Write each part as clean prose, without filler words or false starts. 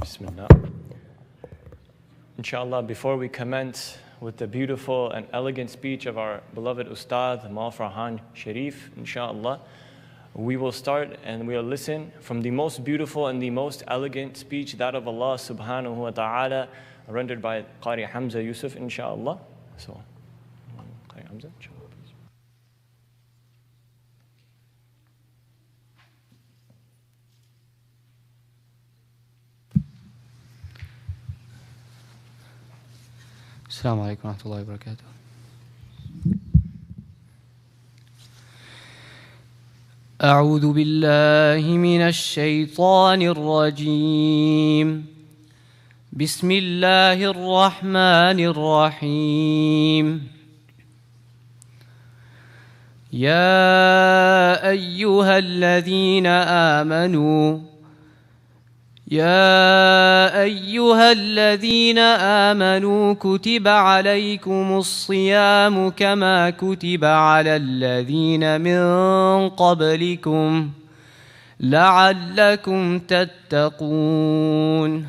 Bismillah. Inshallah, before we commence with the beautiful and elegant speech of our beloved Ustad, Maulana Farhan Shariff, inshallah, we will start and we'll listen from the most beautiful and the most elegant speech, that of Allah subhanahu wa ta'ala, rendered by Qari Hamza Yusuf, inshallah. So, Qari Hamza, inshallah. السلام عليكم ورحمة الله وبركاته. أعوذ بالله من الشيطان الرجيم. بسم الله الرحمن الرحيم. يا أيها الذين آمنوا كتب عليكم الصيام كما كتب على الذين من قبلكم لعلكم تتقون.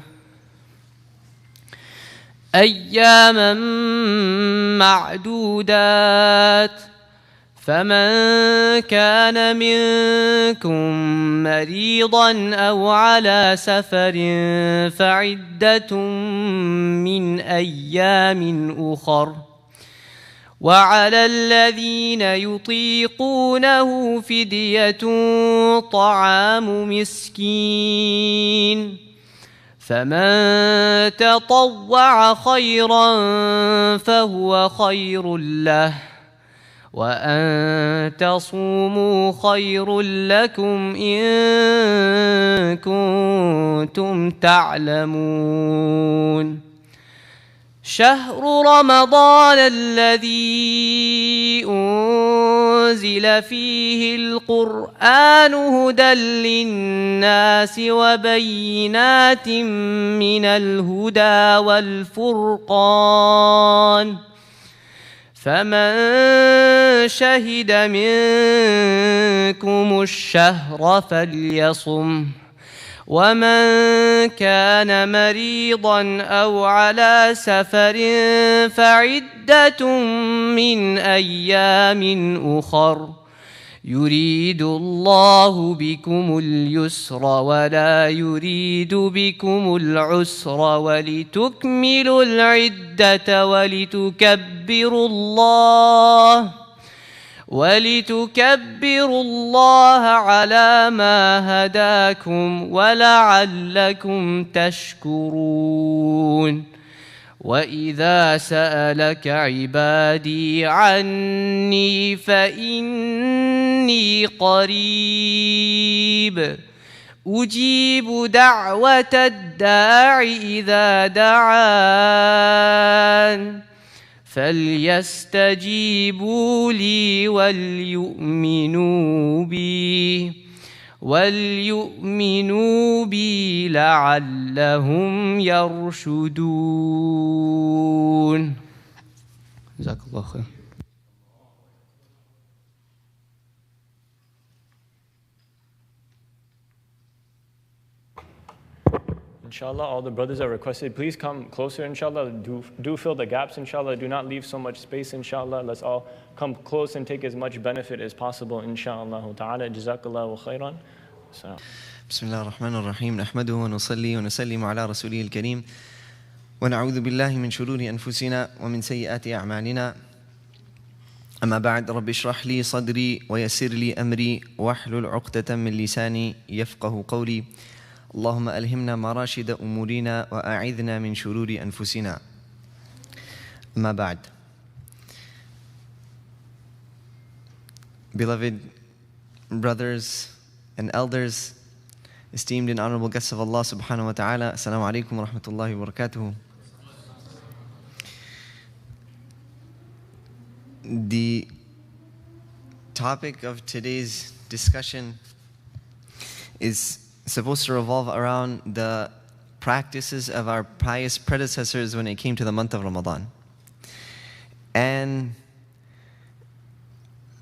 أياما معدودات، فمن كان منكم مريضا أو على سفر فعدة من أيام أخر، وعلى الذين يطيقونه فدية طعام مسكين، فمن تطوع خيرا فهو خير له، وأن تصوموا خير لكم إن كنتم تعلمون. شهر رمضان الذي أنزل فيه القرآن هدى للناس وبينات من الهدى والفرقان، فمن شهد منكم الشهر فليصم، ومن كان مريضا أو على سفر فعدة من أيام أخر، يريد الله بكم اليسر ولا يريد بكم العسر، ولتكملوا العدة ولتكبروا الله على ما هداكم ولعلكم تشكرون. وإذا سألك عبادي عني فإني قريب أجيب دعوة الداع إذا دعان، فليستجيبوا لي وليؤمنوا بي لعلهم يرشدون. جزاك الله خير. Inshallah, all the brothers are requested, please come closer, inshallah. Do fill the gaps, inshallah. Do not leave so much space, inshallah. Let's all come close and take as much benefit as possible, inshallah ta'ala. Jazakallahu khairan. بسم الله الرحمن الرحيم. نحمده ونصلي ونسلم على رسوله الكريم، ونعوذ بالله من شرور أنفسنا ومن سيئات أعمالنا. أما بعد، رب اشرح لي صدري ويسر لي أمري واحلل عقدة من لساني يفقه قولي. اللهم ألهمنا مراشد أمورنا وأعذنا من شرور أنفسنا. أما بعد. Beloved brothers and elders, esteemed and honorable guests of Allah subhanahu wa ta'ala, Assalamu alaikum wa rahmatullahi wa barakatuhu. The topic of today's discussion is supposed to revolve around the practices of our pious predecessors when it came to the month of Ramadan. And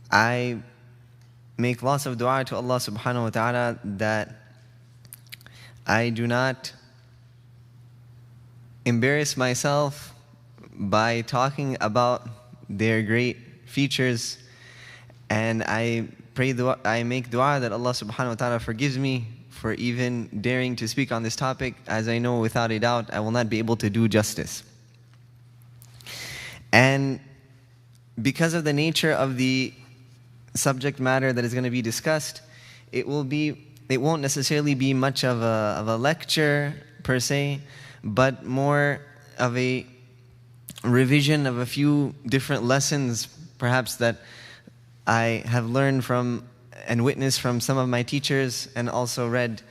I make lots of dua to Allah subhanahu wa ta'ala that I do not embarrass myself by talking about their great features, and I make dua that Allah subhanahu wa ta'ala forgives me for even daring to speak on this topic, as I know without a doubt I will not be able to do justice. And because of the nature of the subject matter that is going to be discussed, it won't necessarily be much of a lecture per se, but more of a revision of a few different lessons perhaps that I have learned from and witnessed from some of my teachers, and also read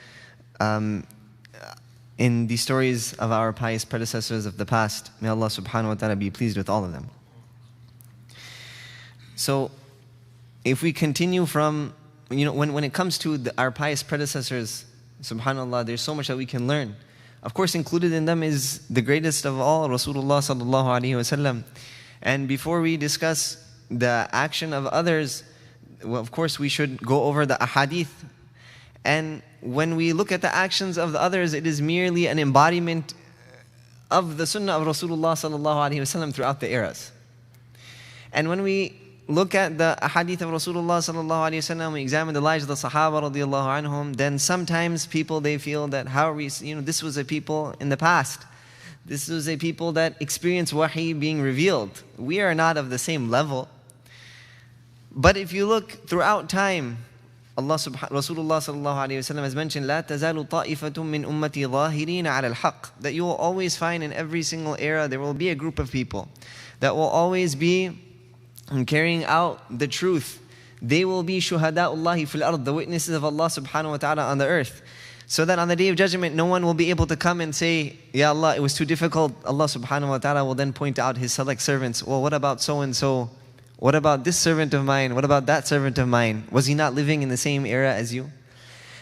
in the stories of our pious predecessors of the past. May Allah subhanahu wa ta'ala be pleased with all of them. So if we continue from, when it comes to our pious predecessors, subhanAllah, there's so much that we can learn. Of course, included in them is the greatest of all, Rasulullah sallallahu alaihi wasallam. And before we discuss the action of others, well, of course, we should go over the ahadith. And when we look at the actions of the others, it is merely an embodiment of the sunnah of Rasulullah sallallahu alaihi wasallam throughout the eras. And when we look at the ahadith of Rasulullah sallallahu alaihi wasallam, we examine the lives of the Sahaba radiallahu anhum, then sometimes people, they feel that this was a people in the past. This was a people that experienced wahi being revealed. We are not of the same level. But if you look throughout time, Rasulullah sallallahu alaihi wasallam has mentioned, "La tazalu ta'ifatun min ummati zahirina 'ala al-haqq," that you will always find in every single era there will be a group of people that will always be carrying out the truth. They will be shuhada'ullahi fil ard, the witnesses of Allah subhanahu wa ta'ala on the earth. So that on the Day of Judgment, no one will be able to come and say, "Ya Allah, it was too difficult." Allah subhanahu wa ta'ala will then point out His select servants. Well, what about so and so? What about this servant of mine? What about that servant of mine? Was he not living in the same era as you?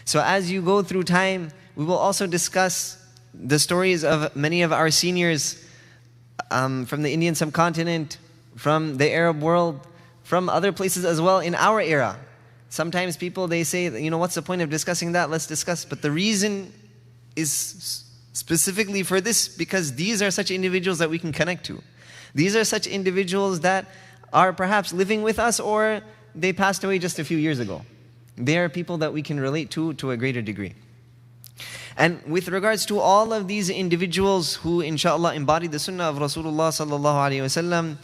So as you go through time, we will also discuss the stories of many of our seniors from the Indian subcontinent, from the Arab world, from other places as well in our era. Sometimes people, they say, what's the point of discussing that? Let's discuss. But the reason is specifically for this, because these are such individuals that we can connect to. These are such individuals that are perhaps living with us, or they passed away just a few years ago. They are people that we can relate to a greater degree. And with regards to all of these individuals who inshallah embodied the sunnah of Rasulullah sallallahu alaihi wasallam,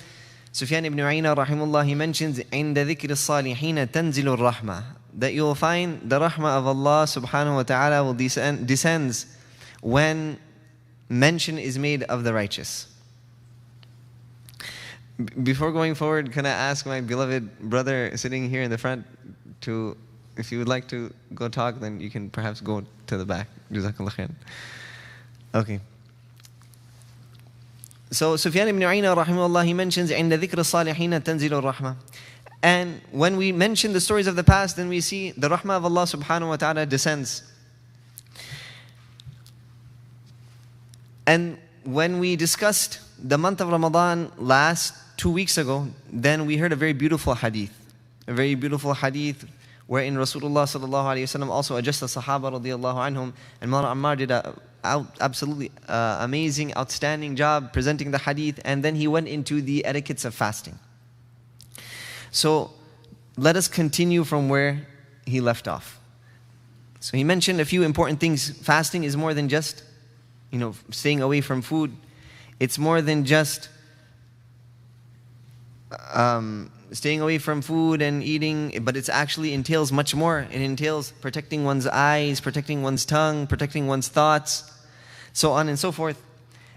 Sufyan ibn Uyayna rahimahullah, he mentions, عِنْدَ ذِكْرِ الصَّالِحِينَ تَنْزِلُ الرَّحْمَةِ, that you will find the rahmah of Allah subhanahu wa ta'ala will descends when mention is made of the righteous. Before going forward, can I ask my beloved brother sitting here in the front to, if you would like to go talk, then you can perhaps go to the back. Jazakallah khair. Okay. So Sufyan ibn Uyayna rahimahullah, he mentions عند ذكر الصالحين تنزل الرحمة. And when we mention the stories of the past, then we see the rahmah of Allah subhanahu wa ta'ala descends. And when we discussed the month of Ramadan last 2 weeks ago, then we heard a very beautiful hadith. A very beautiful hadith wherein Rasulullah sallallahu alayhi wasallam also addressed the Sahaba radiallahu anhum, and Maulana Ammar did a absolutely amazing, outstanding job presenting the hadith, and then he went into the etiquettes of fasting. So let us continue from where he left off. So he mentioned a few important things. Fasting is more than just, staying away from food. It's more than just staying away from food and eating, but it actually entails much more. It entails protecting one's eyes, protecting one's tongue, protecting one's thoughts, so on and so forth.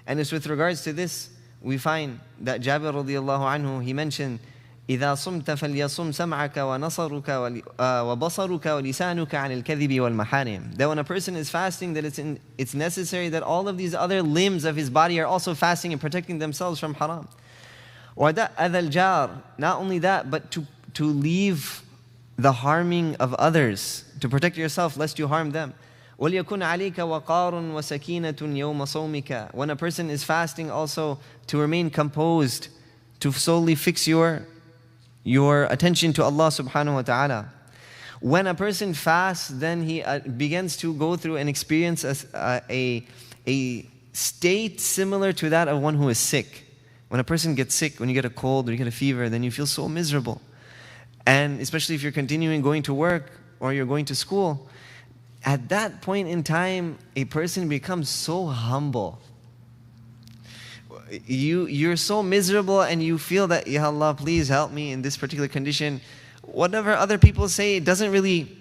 And it's with regards to this, we find that Jabir radiallahu anhu, he mentioned, إِذَا صُمْتَ فَلْيَصُمْ سَمْعَكَ وَنَصَرُكَ وَبَصَرُكَ وَلِسَانُكَ عَنِ الْكَذِبِ وَالْمَحَارِمِ. That when a person is fasting, that it's necessary that all of these other limbs of his body are also fasting and protecting themselves from haram. وَدَأْ أَذَى الْجَارِ. Not only that, but to leave the harming of others, to protect yourself lest you harm them. وَلْيَكُنْ عَلَيْكَ وَقَارٌ وَسَكِينَةٌ يَوْمَ صَوْمِكَ. When a person is fasting, also to remain composed, to solely fix your attention to Allah subhanahu wa ta'ala. When a person fasts, then he begins to go through and experience a state similar to that of one who is sick. When a person gets sick, when you get a cold or you get a fever, then you feel so miserable. And especially if you're continuing going to work or you're going to school, at that point in time, a person becomes so humble. You're so miserable and you feel that, Ya Allah, please help me in this particular condition. Whatever other people say, it doesn't really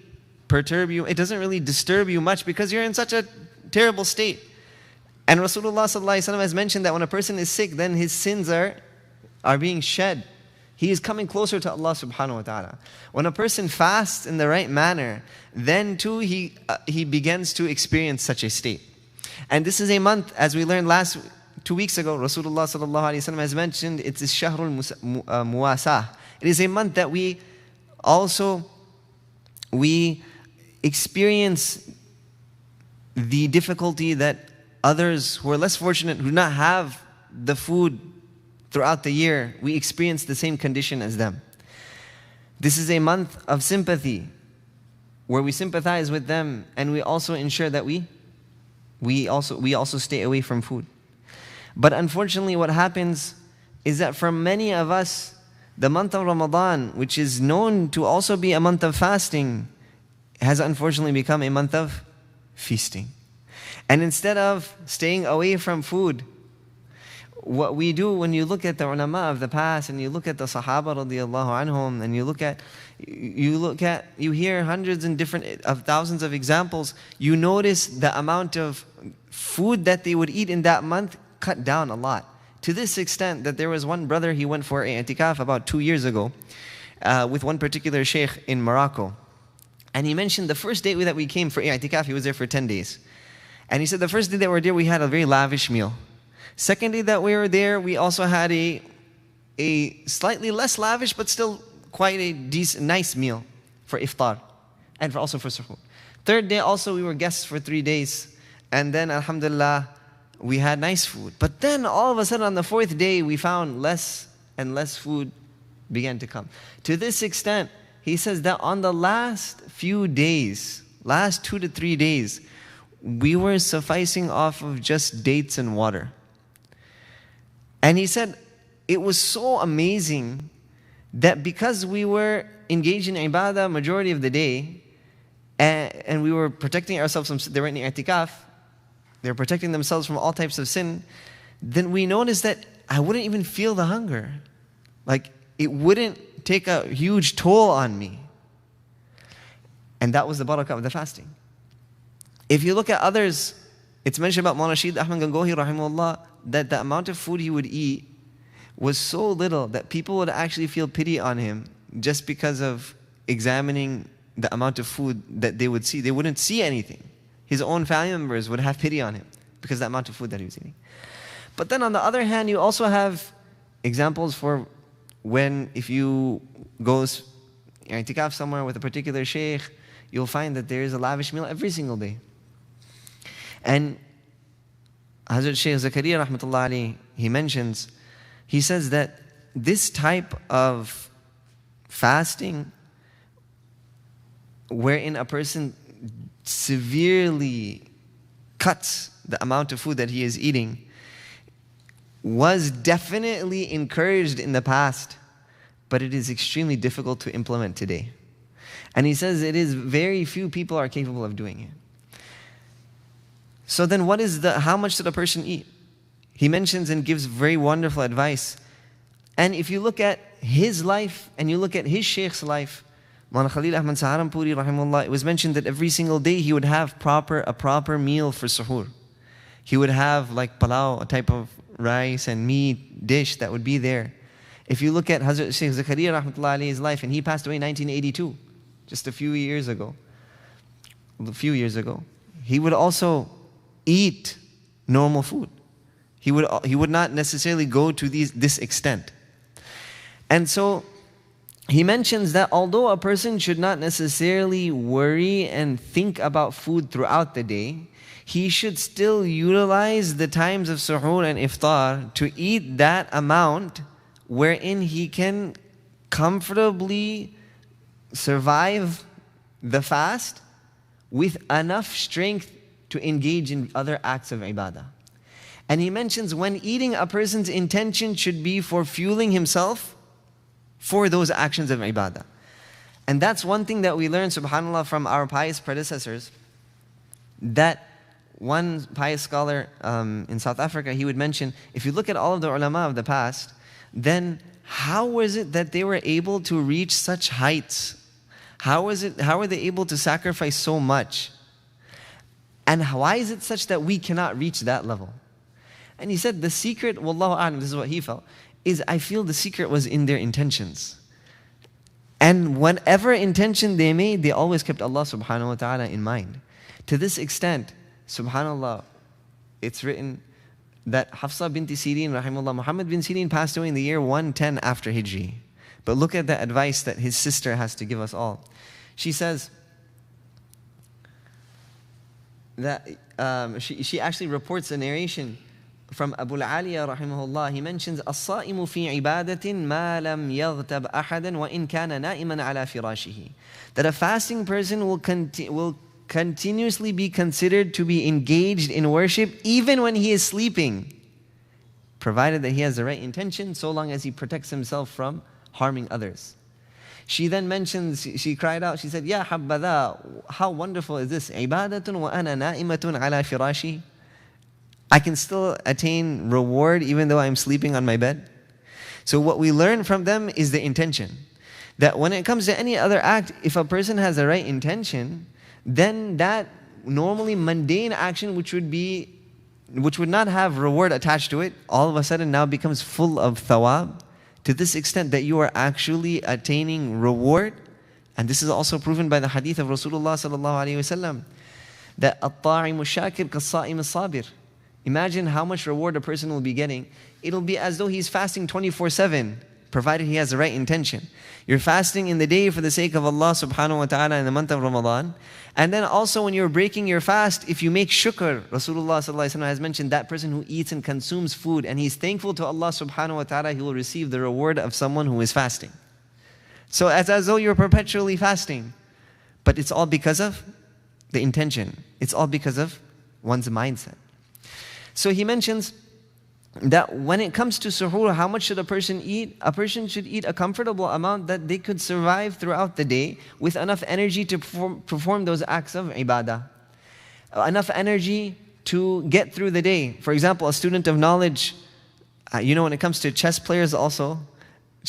perturb you. It doesn't really disturb you much because you're in such a terrible state. And Rasulullah ﷺ has mentioned that when a person is sick, then his sins are being shed. He is coming closer to Allah subhanahu wa ta'ala. When a person fasts in the right manner, then too he begins to experience such a state. And this is a month, as we learned 2 weeks ago, Rasulullah sallallahu alaihi wasallam has mentioned, it's Shahrul Muwasah. It is a month that we experience the difficulty that others who are less fortunate, who do not have the food throughout the year, we experience the same condition as them. This is a month of sympathy, where we sympathize with them, and we also ensure that we also stay away from food. But unfortunately, what happens is that for many of us, the month of Ramadan, which is known to also be a month of fasting, has unfortunately become a month of feasting. And instead of staying away from food, what we do, when you look at the ulama of the past and you look at the Sahaba radiallahu anhum, and you hear hundreds and thousands of examples, you notice the amount of food that they would eat in that month cut down a lot. To this extent that there was one brother, he went for i'tikaf about 2 years ago with one particular sheikh in Morocco. And he mentioned the first day that we came for i'tikaf, he was there for 10 days. And he said the first day that we were there, we had a very lavish meal. Second day that we were there, we also had a slightly less lavish, but still quite a decent, nice meal for iftar, and also for suhoor. Third day also, we were guests for 3 days. And then, alhamdulillah, we had nice food. But then, all of a sudden, on the fourth day, we found less and less food began to come. To this extent, he says that on the last few days, last 2 to 3 days, we were sufficing off of just dates and water. And he said, it was so amazing that because we were engaged in ibadah majority of the day, and we were protecting ourselves from, they were in i'tikaf, they were protecting themselves from all types of sin, then we noticed that I wouldn't even feel the hunger. Like, it wouldn't take a huge toll on me. And that was the barakah of the fasting. If you look at others, it's mentioned about Maulana Shaykh Ahmad Gangohi rahimahullah, that the amount of food he would eat was so little that people would actually feel pity on him just because of examining the amount of food that they would see. They wouldn't see anything. His own family members would have pity on him because of the amount of food that he was eating. But then on the other hand, you also have examples for when, if you go i'tikaf somewhere with a particular sheikh, you'll find that there is a lavish meal every single day. And Hazrat Shaykh Zakaria rahmatullah alayhi, he says that this type of fasting, wherein a person severely cuts the amount of food that he is eating, was definitely encouraged in the past, but it is extremely difficult to implement today. And he says it is very few people are capable of doing it. So then how much should a person eat? He mentions and gives very wonderful advice. And if you look at his life and you look at his sheikh's life, Maulana Khalil Ahmad Saharanpuri rahimahullah, it was mentioned that every single day he would have a proper meal for suhoor. He would have like palau, a type of rice and meat dish that would be there. If you look at Hazrat Shaykh Zakaria rahmatullah alayhi's life, and he passed away in 1982, just a few years ago, he would also eat normal food. He would not necessarily go to this extent. And so he mentions that although a person should not necessarily worry and think about food throughout the day, he should still utilize the times of suhoor and iftar to eat that amount wherein he can comfortably survive the fast with enough strength to engage in other acts of ibadah. And he mentions when eating, a person's intention should be for fueling himself for those actions of ibadah. And that's one thing that we learned, subhanAllah, from our pious predecessors, that one pious scholar in South Africa, he would mention, if you look at all of the ulama of the past, then how was it that they were able to reach such heights? How were they able to sacrifice so much? And why is it such that we cannot reach that level? And he said the secret, wallahu a'lam, this is what he felt, is I feel the secret was in their intentions. And whatever intention they made, they always kept Allah subhanahu wa ta'ala in mind. To this extent, subhanallah, it's written that Hafsa binti Sirin, rahimahullah, Muhammad bin Sirin passed away in the year 110 after Hijri. But look at the advice that his sister has to give us all. She says that she actually reports a narration from Abu al-Aliya rahimahullah. He mentions as-sa'imu fi ibadatin ma lam yaghtab ahadan wa in kana na'iman ala firashihi. That a fasting person will continuously be considered to be engaged in worship even when he is sleeping, provided that he has the right intention, so long as he protects himself from harming others. She then mentions, she cried out, she said, Ya habbadha, how wonderful is this? Ibadatun wa ana na'imatun ala firashi. I can still attain reward even though I'm sleeping on my bed. So what we learn from them is the intention. That when it comes to any other act, if a person has the right intention, then that normally mundane action which would not have reward attached to it, all of a sudden now becomes full of thawab, to this extent that you are actually attaining reward. And this is also proven by the hadith of Rasulullah sallallahu alaihi wasallam, that at-ta'imu shakir kas-sa'im as-sabir. Imagine how much reward a person will be getting. It'll be as though he's fasting 24/7, provided he has the right intention. You're fasting in the day for the sake of Allah subhanahu wa ta'ala in the month of Ramadan. And then also when you're breaking your fast, if you make shukr, Rasulullah sallallahu alaihi wasallam has mentioned that person who eats and consumes food and he's thankful to Allah subhanahu wa ta'ala, he will receive the reward of someone who is fasting. So it's as though you're perpetually fasting. But it's all because of the intention. It's all because of one's mindset. So he mentions that when it comes to suhoor, how much should a person eat? A person should eat a comfortable amount that they could survive throughout the day with enough energy to perform those acts of ibadah. Enough energy to get through the day. For example, a student of knowledge, when it comes to chess players also,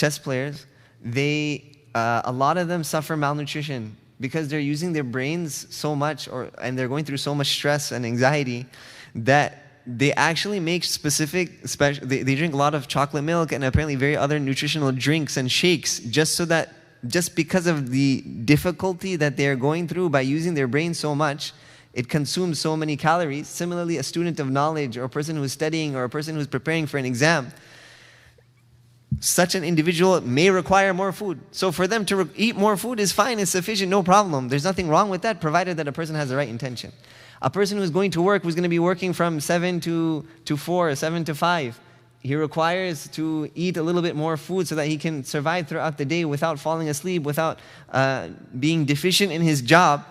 a lot of them suffer malnutrition because they're using their brains so much and they're going through so much stress and anxiety that they actually make they drink a lot of chocolate milk and apparently very other nutritional drinks and shakes just because of the difficulty that they're going through by using their brain so much, it consumes so many calories. Similarly, a student of knowledge or a person who's studying or a person who's preparing for an exam, such an individual may require more food. So for them to eat more food is fine, it's sufficient, no problem. There's nothing wrong with that, provided that a person has the right intention. A person who's going to work, who's going to be working from 7 to 4, 7 to 5, he requires to eat a little bit more food so that he can survive throughout the day without falling asleep, without being deficient in his job,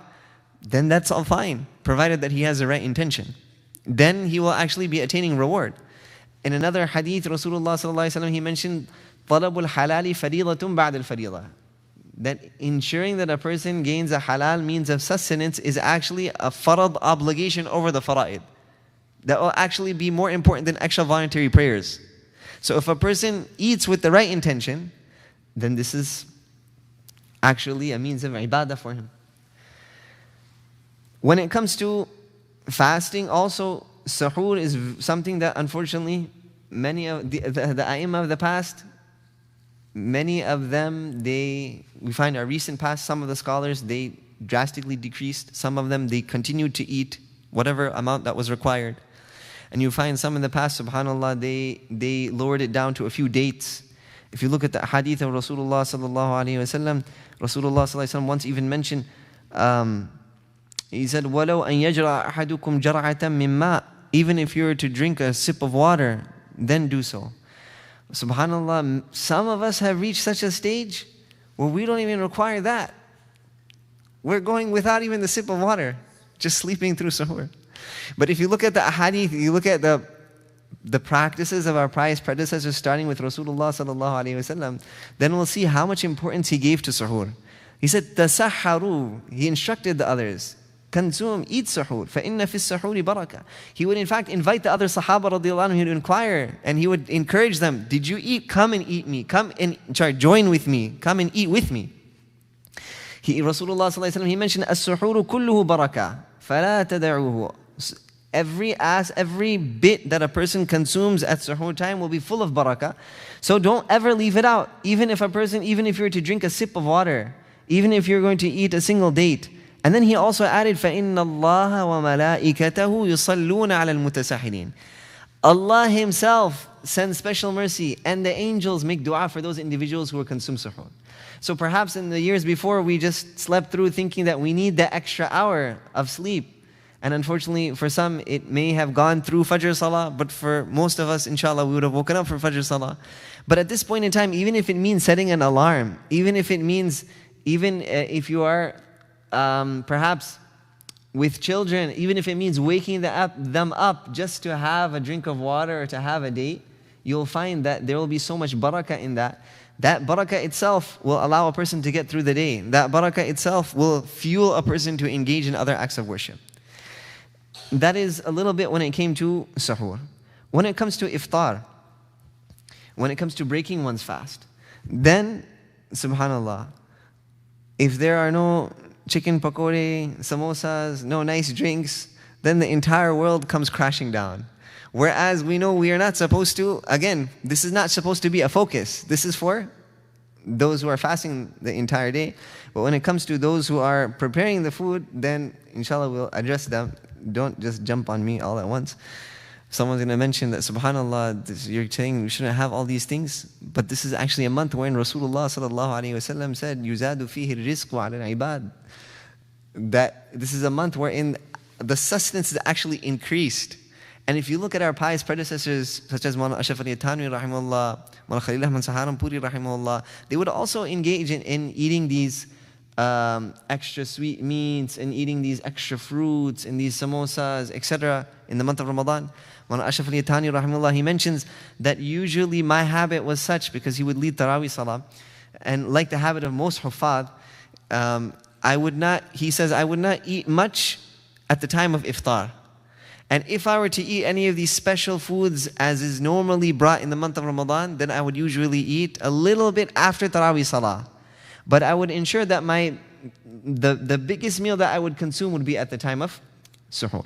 then that's all fine, provided that he has the right intention. Then he will actually be attaining reward. In another hadith, Rasulullah sallallahu alaihi wasallam, he mentioned, طَلَبُ الْحَلَالِ فَرِيضَةٌ بَعْدَ الْفَرِيضَةِ. That ensuring that a person gains a halal means of sustenance is actually a farad obligation over the fara'id. That will actually be more important than extra voluntary prayers. So if a person eats with the right intention, then this is actually a means of ibadah for him. When it comes to fasting, also suhoor is something that unfortunately many of the a'imah of the past, many of them, we find our recent past, some of the scholars, they drastically decreased. Some of them, they continued to eat whatever amount that was required. And you find some in the past, subhanAllah, they lowered it down to a few dates. If you look at the hadith of Rasulullah sallallahu alaihi wasallam, Rasulullah sallallahu alaihi wasallam once even mentioned, he said, وَلَوْ أَنْ يَجْرَى أَحَدُكُمْ جَرْعَةً مِّن مَّاءٍ. Even if you were to drink a sip of water, then do so. SubhanAllah, some of us have reached such a stage where we don't even require that. We're going without even the sip of water, just sleeping through suhoor. But if you look at the hadith, you look at the practices of our pious predecessors, starting with Rasulullah sallallahu alaihi wasallam, then we'll see how much importance he gave to suhoor. He said, "Tasahharu." He instructed the others, "Consume, eat suhoor. فَإِنَّ فِي السَّحُورِ بَرَكَةً." He would in fact invite the other Sahaba radiallahu anhu to inquire, and he would encourage them, "Did you eat? Come and eat me. Join with me. Come and eat with me." Rasulullah sallallahu alaihi wasallam, he mentioned, "As-suhoor kulluhu barakah, فَلَا تَدَعُوهُ." Every bit that a person consumes at suhoor time will be full of barakah. So don't ever leave it out. Even if you were to drink a sip of water, even if you're going to eat a single date. And then he also added, فَإِنَّ اللَّهَ وَمَلَائِكَتَهُ يُصَلُّونَ عَلَى الْمُتَسَاحِلِينَ. Allah Himself sends special mercy, and the angels make dua for those individuals who are consume suhoor. So perhaps in the years before, we just slept through thinking that we need that extra hour of sleep. And unfortunately, for some, it may have gone through Fajr Salah, but for most of us, inshallah, we would have woken up for Fajr Salah. But at this point in time, even if it means setting an alarm, even if you are perhaps with children, even if it means waking them up just to have a drink of water or to have a date, you'll find that there will be so much barakah in that. That barakah itself will allow a person to get through the day. That barakah itself will fuel a person to engage in other acts of worship. That is a little bit when it came to suhoor. When it comes to iftar, when it comes to breaking one's fast, then, subhanallah, if there are no chicken pakore, samosas, no nice drinks, then the entire world comes crashing down. Whereas we know we are not supposed to, again, this is not supposed to be a focus. This is for those who are fasting the entire day. But when it comes to those who are preparing the food, then inshallah we'll address them. Don't just jump on me all at once. Someone's going to mention that, subhanallah, you're saying we shouldn't have all these things, but this is actually a month wherein Rasulullah sallallahu alaihi wasallam said, "Yuzadu fihi rizqu ala al-ibad." That this is a month wherein the sustenance is actually increased. And if you look at our pious predecessors, such as Maulana Ashraf Ali Tanwi rahimahullah, Maulana Khalil Ahmad Saharanpuri rahimahullah, they would also engage in eating these extra sweet meats and eating these extra fruits and these samosas, etc. in the month of Ramadan. Maulana Ashraf Ali Tanwi rahimahullah, he mentions that usually my habit was such, because he would lead Tarawih Salah, and like the habit of most Huffaz, I would not eat much at the time of iftar. And if I were to eat any of these special foods as is normally brought in the month of Ramadan, then I would usually eat a little bit after Tarawih Salah. But I would ensure that the biggest meal that I would consume would be at the time of suhoor.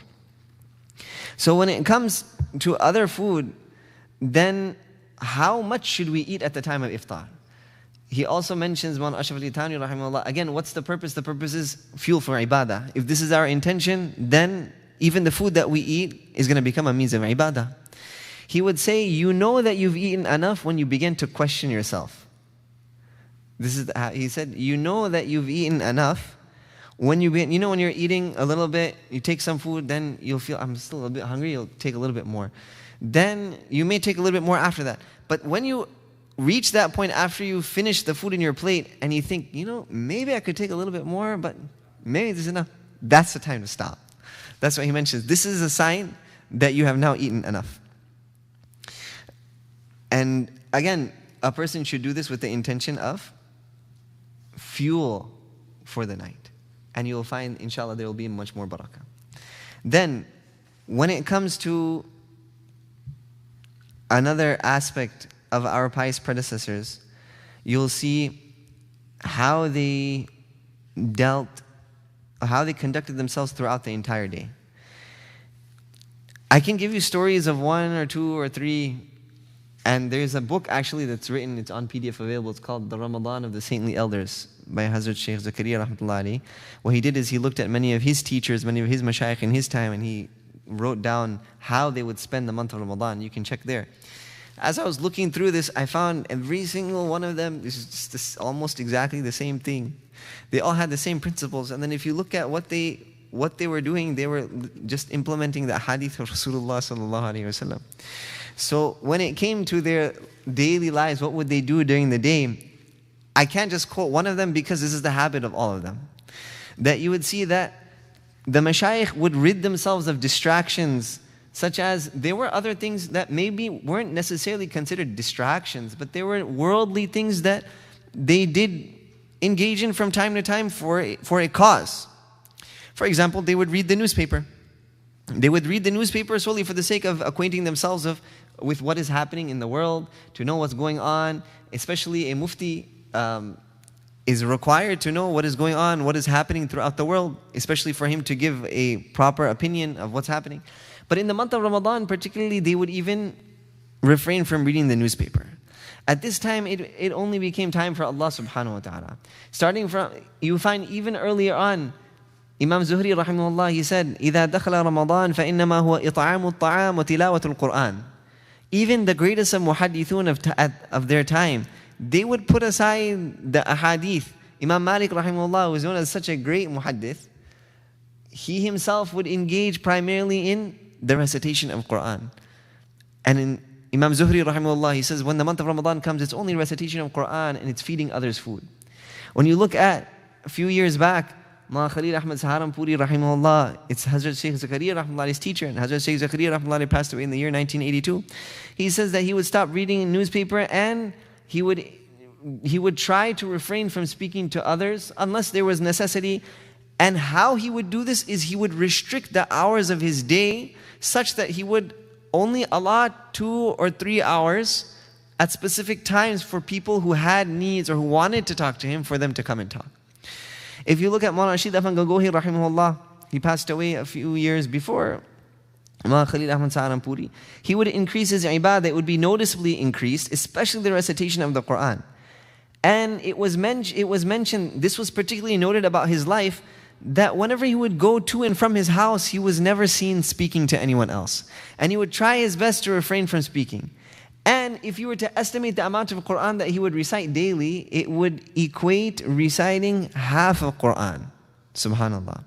So when it comes to other food, then how much should we eat at the time of iftar? He also mentions, Maulana Ashraf Ali Tanwi rahimahullah, again, what's the purpose? The purpose is fuel for ibadah. If this is our intention, then even the food that we eat is going to become a means of ibadah. He would say, you know that you've eaten enough when you begin to question yourself. He said, you know that you've eaten enough when when you're eating a little bit, you take some food, then you'll feel, I'm still a little bit hungry, you'll take a little bit more. Then you may take a little bit more after that. But when you reach that point after you finish the food in your plate and you think, maybe I could take a little bit more, but maybe this is enough, that's the time to stop. That's what he mentions. This is a sign that you have now eaten enough. And again, a person should do this with the intention of fuel for the night. And you'll find, inshallah, there will be much more barakah. Then, when it comes to another aspect of our pious predecessors, you'll see how they conducted themselves throughout the entire day. I can give you stories of 1 or 2 or 3, and there's a book actually that's written, it's on PDF available, it's called The Ramadan of the Saintly Elders by Hazrat Shaykh Zakaria rahmatullahi alayhi. What he did is he looked at many of his teachers, many of his mashayikh in his time, and he wrote down how they would spend the month of Ramadan. You can check there. As I was looking through this, I found every single one of them, this is just almost exactly the same thing. They all had the same principles. And then if you look at what they were doing, they were just implementing the hadith of Rasulullah sallallahu alaihi wasallam. So when it came to their daily lives, what would they do during the day? I can't just quote one of them because this is the habit of all of them. That you would see that the mashayikh would rid themselves of distractions such as there were other things that maybe weren't necessarily considered distractions, but there were worldly things that they did engage in from time to time for a cause. For example, they would read the newspaper. They would read the newspaper solely for the sake of acquainting themselves with what is happening in the world, to know what's going on. Especially a mufti is required to know what is going on, what is happening throughout the world, especially for him to give a proper opinion of what's happening. But in the month of Ramadan particularly, they would even refrain from reading the newspaper. At this time, it only became time for Allah subhanahu wa ta'ala. Starting from, you find even earlier on, Imam Zuhri rahimahullah, he said, إِذَا دَخَلَ رَمَضَانَ فَإِنَّمَا هُوَ إِطْعَامُ الطَّعَامِ وَتِلَاوَةُ الْقُرْآنِ. Even the greatest of muhaddithun of their time, they would put aside the ahadith. Imam Malik rahimahullah was known as such a great muhaddith. He himself would engage primarily in the recitation of Quran. And in Imam Zuhri rahimahullah, he says, when the month of Ramadan comes, it's only recitation of Quran and it's feeding others food. When you look at a few years back, Maulana Khalil Ahmad Saharanpuri rahimahullah, it's Hazrat Shaykh Zakaria rahimahullah, his teacher, and Hazrat Shaykh Zakaria rahimahullah passed away in the year 1982. He says that he would stop reading a newspaper and he would try to refrain from speaking to others unless there was necessity. And how he would do this is he would restrict the hours of his day such that he would only allot 2 or 3 hours at specific times for people who had needs or who wanted to talk to him, for them to come and talk. If you look at Maulana Rashid Afan Gangohi rahimahullah, he passed away a few years before Maulana Khalil Ahmad Saharanpuri. He would increase his ibadah, it would be noticeably increased, especially the recitation of the Quran. And it was mentioned, this was particularly noted about his life, that whenever he would go to and from his house, he was never seen speaking to anyone else. And he would try his best to refrain from speaking. And if you were to estimate the amount of Quran that he would recite daily, it would equate reciting half of Quran. Subhanallah.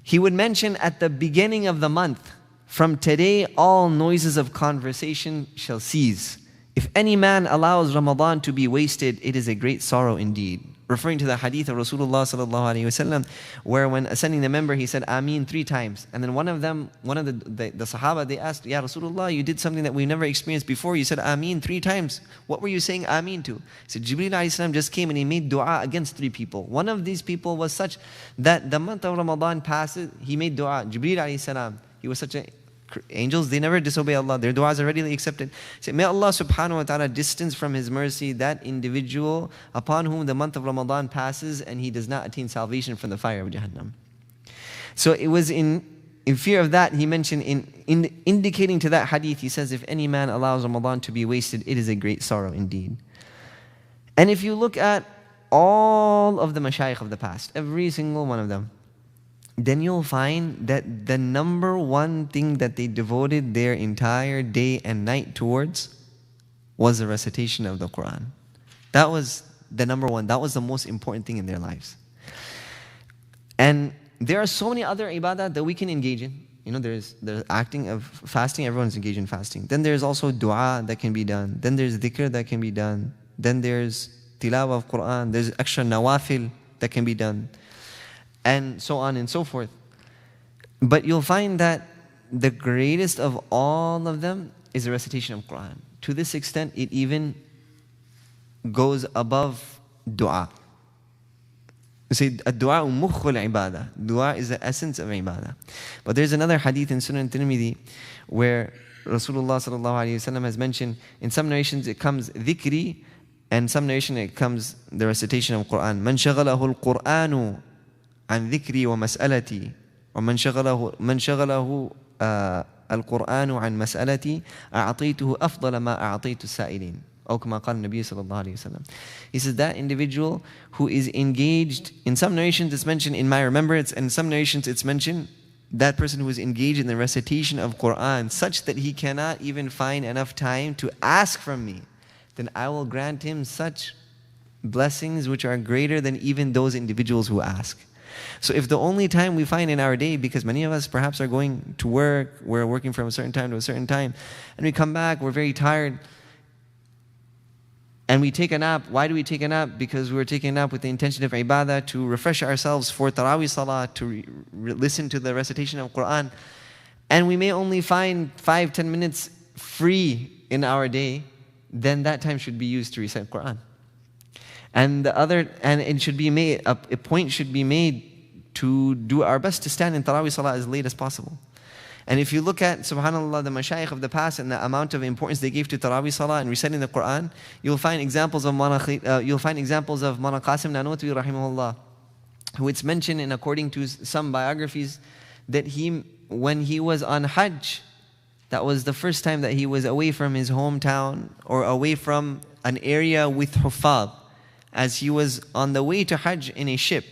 He would mention at the beginning of the month, from today all noises of conversation shall cease. If any man allows Ramadan to be wasted, it is a great sorrow indeed. Referring to the hadith of Rasulullah sallallahu alaihi wasallam, where when ascending the member, he said Ameen 3 times. And then one of the Sahaba, they asked, Ya Rasulullah, you did something that we never experienced before. You said Ameen 3 times. What were you saying Ameen to? He said, Jibreel alayhi salam just came and he made dua against 3 people. One of these people was such that the month of Ramadan passes, he made dua. Jibreel alayhi salam, he was such a angels, they never disobey Allah. Their du'as are readily accepted. Say, may Allah subhanahu wa ta'ala distance from His mercy that individual upon whom the month of Ramadan passes and he does not attain salvation from the fire of Jahannam. So it was in fear of that, he mentioned, in indicating to that hadith, he says, if any man allows Ramadan to be wasted, it is a great sorrow indeed. And if you look at all of the mashayikh of the past, every single one of them, then you'll find that the number one thing that they devoted their entire day and night towards was the recitation of the Quran. That was the number one. That was the most important thing in their lives. And there are so many other ibadah that we can engage in. You know, there's the acting of fasting, everyone's engaged in fasting. Then there's also dua that can be done. Then there's dhikr that can be done. Then there's tilawah of Quran. There's extra nawafil that can be done. And so on and so forth. But you'll find that the greatest of all of them is the recitation of Quran. To this extent, it even goes above dua. You say, dua mukhul ibadah. Dua is the essence of ibadah. But there's another hadith in Sunan Tirmidhi where Rasulullah sallallahu alaihi wasallam has mentioned, in some narrations it comes dhikri, and some narration it comes the recitation of Quran. Man shaghalahu al-Qur'anu عن ذكري ومسألتي ومن شغله القرآن عن مسألتي أعطيته أفضل ما أعطيت السائلين أو كما قال النبي صلى الله عليه وسلم. He says that individual who is engaged, in some narrations it's mentioned in my remembrance, and in some narrations it's mentioned that person who is engaged in the recitation of Quran such that he cannot even find enough time to ask from me, then I will grant him such blessings which are greater than even those individuals who ask. So if the only time we find in our day, because many of us perhaps are going to work, we're working from a certain time to a certain time, and we come back, we're very tired, and we take a nap. Why do we take a nap? Because we're taking a nap with the intention of ibadah, to refresh ourselves for Taraweeh Salah, to listen to the recitation of Quran. and we may only find 5-10 minutes free in our day, then that time should be used to recite Quran. And it should be made, a point should be made to do our best to stand in Taraweeh Salah as late as possible. And if you look at, subhanAllah, the mashayikh of the past and the amount of importance they gave to Taraweeh Salah and reciting the Quran, you'll find examples of Maulana Qasim Nanotwi rahimahullah, who it's mentioned in according to some biographies that when he was on Hajj, that was the first time that he was away from his hometown or away from an area with Huffaz, as he was on the way to Hajj in a ship.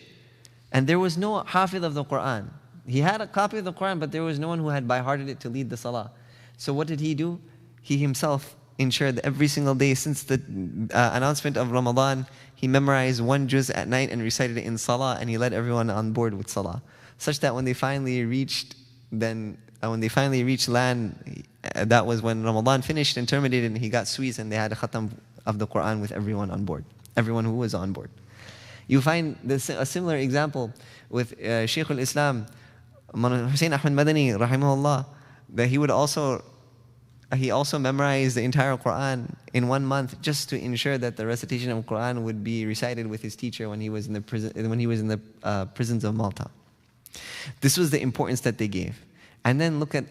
And there was no Hafiz of the Quran. He had a copy of the Quran, but there was no one who had by-hearted it to lead the Salah. So what did he do? He himself ensured that every single day since the announcement of Ramadan, he memorized one juz at night and recited it in Salah, and he led everyone on board with Salah. Such that when they finally reached land, that was when Ramadan finished and terminated, and he got squeezed, and they had a khatam of the Quran with everyone on board, everyone who was on board. You find a similar example with Shaykh al-Islam, Hussein Ahmad Madani, rahimahullah, that he also memorized the entire Quran in 1 month just to ensure that the recitation of Quran would be recited with his teacher when he was in the prisons of Malta. This was the importance that they gave. And then look at,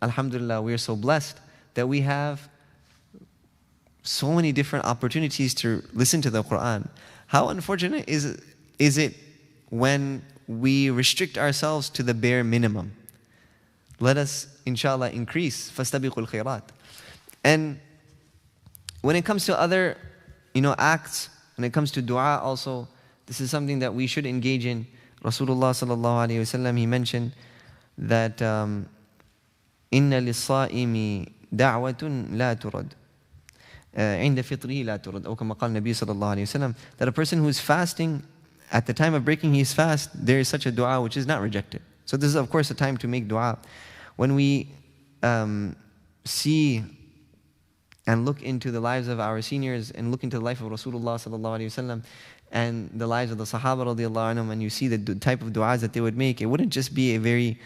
alhamdulillah, we are so blessed that we have so many different opportunities to listen to the Quran. How unfortunate is it when we restrict ourselves to the bare minimum? Let us, inshallah, increase. فَاسْتَبِقُوا الْخَيْرَاتِ. And when it comes to other, acts, when it comes to dua also, this is something that we should engage in. Rasulullah sallallahu alayhi wasallam, he mentioned that إِنَّ لِلصَّائِمِ دَعْوَةٌ لَا تُرَدْ عند فطره لا ترد أو كما قال النبي صلى الله عليه وسلم, that a person who is fasting, at the time of breaking his fast, there is such a dua which is not rejected. So this is of course a time to make dua. When we see and look into the lives of our seniors and look into the life of Rasulullah sallallahu alaihi wasallam and the lives of the Sahaba radiallahu anhum, and you see the type of du'as that they would make, it wouldn't just be a very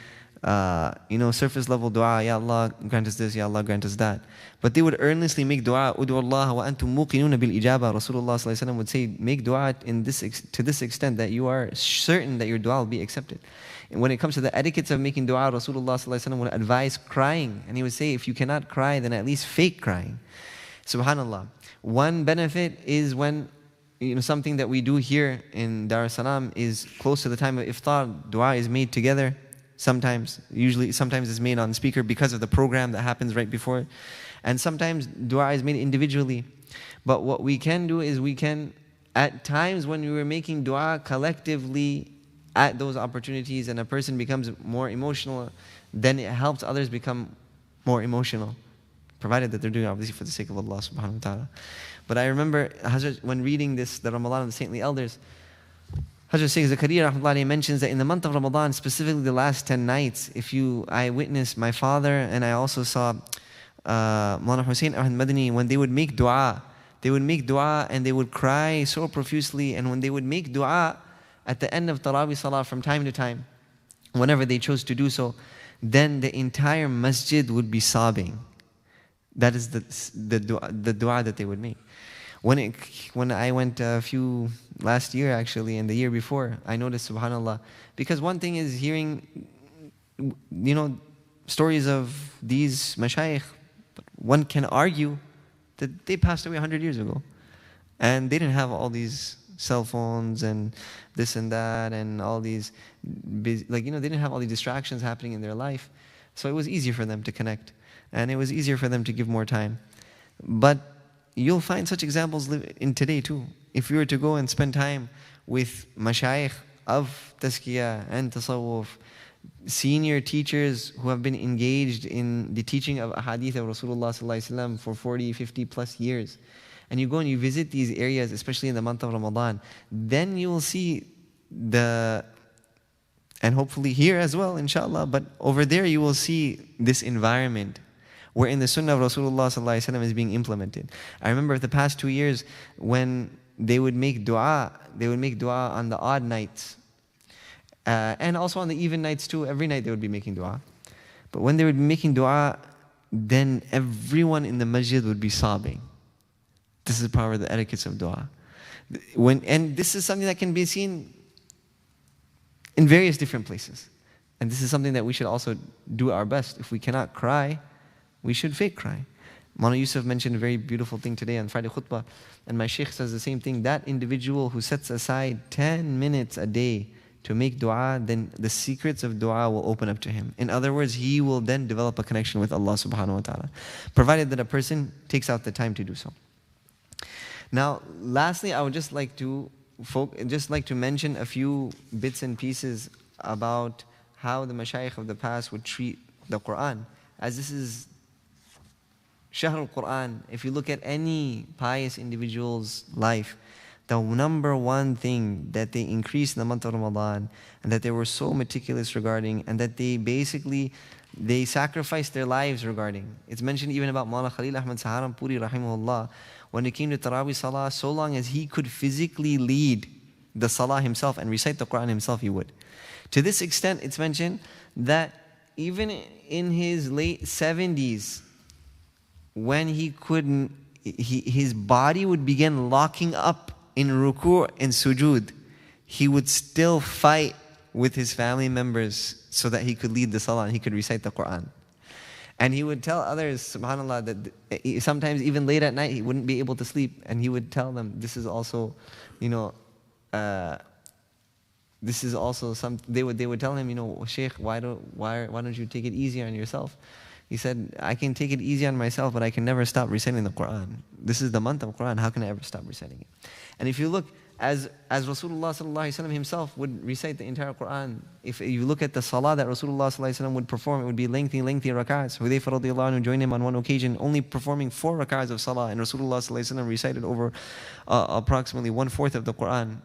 surface level dua, Ya Allah grant us this, Ya Allah grant us that. But they would earnestly make dua, Udu Allah wa antum muqinuna bil ijaba. Rasulullah sallallahu alaihi wasallam would say, make dua to this extent that you are certain that your dua will be accepted. And when it comes to the etiquettes of making dua, Rasulullah sallallahu alaihi wasallam would advise crying, and he would say, if you cannot cry, then at least fake crying. Subhanallah. One benefit is when something that we do here in DarusSalam is close to the time of iftar, dua is made together. Sometimes it's made on speaker because of the program that happens right before it. And sometimes dua is made individually. But what we can do is we can, at times when we were making dua collectively at those opportunities and a person becomes more emotional, then it helps others become more emotional, provided that they're doing it obviously for the sake of Allah subhanahu wa ta'ala. But I remember Hazrat, when reading the Ramadan of the Saintly Elders, Hazrat Shaykh Zakaria rahmatullahi mentions that in the month of Ramadan, specifically the last 10 nights, I witnessed my father and I also saw Maulana Hussein Ahmad Madani, when they would make dua and they would cry so profusely. And when they would make dua at the end of Taraweeh Salah from time to time, whenever they chose to do so, then the entire masjid would be sobbing. That is the dua that they would make. When I went last year actually, and the year before, I noticed, subhanAllah, because one thing is hearing, stories of these mashayikh, but one can argue that they passed away 100 years ago. And they didn't have all these cell phones and this and that and all these, they didn't have all these distractions happening in their life. So it was easier for them to connect. And it was easier for them to give more time. But you'll find such examples in today too. If you were to go and spend time with mashayikh of tazkiyah and tasawwuf, senior teachers who have been engaged in the teaching of ahadith of Rasulullah sallallahu alaihi wasallam for 40, 50 plus years, and you go and you visit these areas, especially in the month of Ramadan, then you will see and hopefully here as well, inshallah, but over there you will see this environment wherein the sunnah of Rasulullah sallallahu alaihi wasallam is being implemented. I remember the past 2 years when they would make dua on the odd nights. And also on the even nights too, every night they would be making dua. But when they would be making dua, then everyone in the masjid would be sobbing. This is part of the etiquettes of dua. And this is something that can be seen in various different places. And this is something that we should also do our best. If we cannot cry, we should fake cry. Maulana Yusuf mentioned a very beautiful thing today on Friday khutbah, and my sheikh says the same thing. That individual who sets aside 10 minutes a day to make dua, then the secrets of dua will open up to him. In other words, he will then develop a connection with Allah subhanahu wa ta'ala, provided that a person takes out the time to do so. Now, lastly, I would just like to mention a few bits and pieces about how the mashayikh of the past would treat the Quran. As this is Shahr al-Quran, if you look at any pious individual's life, the number one thing that they increased in the month of Ramadan, and that they were so meticulous regarding, and that they sacrificed their lives regarding. It's mentioned even about Maulana Khalil Ahmad Saharanpuri rahimahullah, when it came to Taraweeh Salah, so long as he could physically lead the Salah himself and recite the Quran himself, he would. To this extent, it's mentioned that even in his late 70s, when he couldn't, his body would begin locking up in ruku' and sujood, he would still fight with his family members so that he could lead the salah and he could recite the Quran. And he would tell others, subhanAllah, that sometimes even late at night he wouldn't be able to sleep, and he would tell them, this is also, this is also some. They would tell him, Shaykh, why don't you take it easy on yourself? He said, I can take it easy on myself, but I can never stop reciting the Quran. This is the month of Quran. How can I ever stop reciting it? And if you look, as Rasulullah ﷺ himself would recite the entire Quran, if you look at the salah that Rasulullah ﷺ would perform, it would be lengthy rak'ahs. Hudayfa radiallahu anhu joined him on one occasion, only performing 4 rak'ahs of salah, and Rasulullah ﷺ recited over approximately 1/4 of the Quran,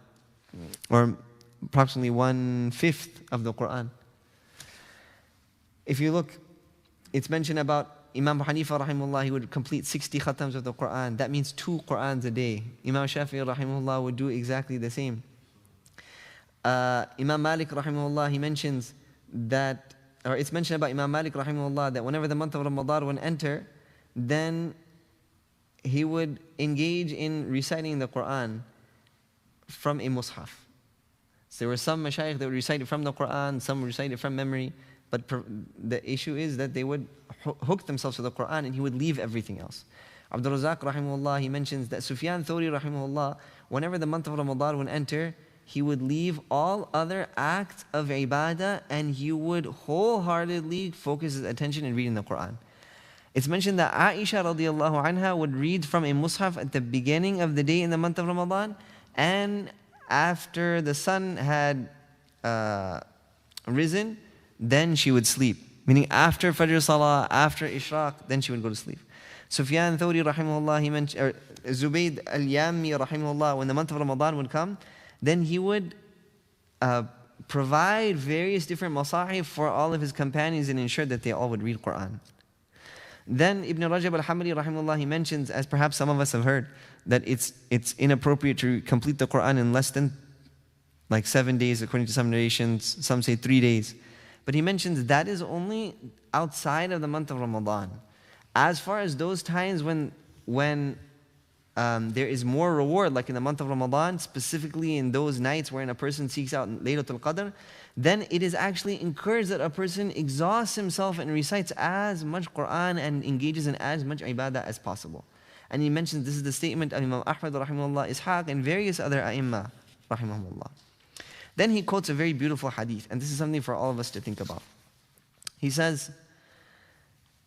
or approximately 1/5 of the Quran. If you look, it's mentioned about Imam Hanifa rahimahullah, he would complete 60 khatams of the Quran. That means 2 Qurans a day. Imam Shafi'i rahimahullah would do exactly the same. Imam Malik rahimahullah, he mentions that, or it's mentioned about Imam Malik rahimahullah, that whenever the month of Ramadan would enter, then he would engage in reciting the Quran from a mushaf. So there were some mashayikh that would recite it from the Quran, some would recite it from memory. But the issue is that they would hook themselves to the Quran and he would leave everything else. Abdul Razak rahimahullah, he mentions that Sufyan Thawri rahimahullah, whenever the month of Ramadan would enter, he would leave all other acts of ibadah and he would wholeheartedly focus his attention in reading the Quran. It's mentioned that Aisha radiallahu anha would read from a mushaf at the beginning of the day in the month of Ramadan, and after the sun had risen, then she would sleep. Meaning after Fajr Salah, after Ishraq, then she would go to sleep. Sufyan Thawri rahimahullah, he mentioned, or Zubayd al-Yammi rahimahullah, when the month of Ramadan would come, then he would provide various different masahif for all of his companions and ensure that they all would read Quran. Then Ibn Rajab al-Hamali rahimahullah, he mentions, as perhaps some of us have heard, that it's inappropriate to complete the Quran in less than 7 days, according to some narrations. Some say 3 days. But he mentions that is only outside of the month of Ramadan. As far as those times when there is more reward, like in the month of Ramadan, specifically in those nights wherein a person seeks out Laylatul Qadr, then it is actually encouraged that a person exhausts himself and recites as much Quran and engages in as much ibadah as possible. And he mentions this is the statement of Imam Ahmad rahimahullah, Ishaq, and various other ai*imma rahimahullah. Then he quotes a very beautiful hadith, and this is something for all of us to think about. He says,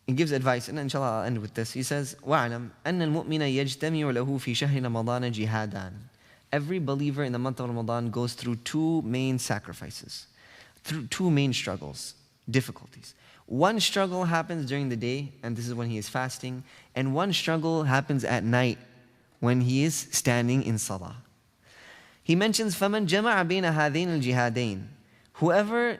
he gives advice, and inshallah I'll end with this. He says, وَعْلَمْ أَنَّ الْمُؤْمِنَ يَجْتَمِعُ لَهُ فِي شَهْرِ رَمَضَانَ جِهَادًا. Every believer in the month of Ramadan goes through 2 main sacrifices, through 2 main struggles, difficulties. One struggle happens during the day, and this is when he is fasting, and one struggle happens at night when he is standing in salah. He mentions, فَمَنْ جَمَعَ بَيْنَ هَذَيْنِ الْجِهَادَيْنِ. Whoever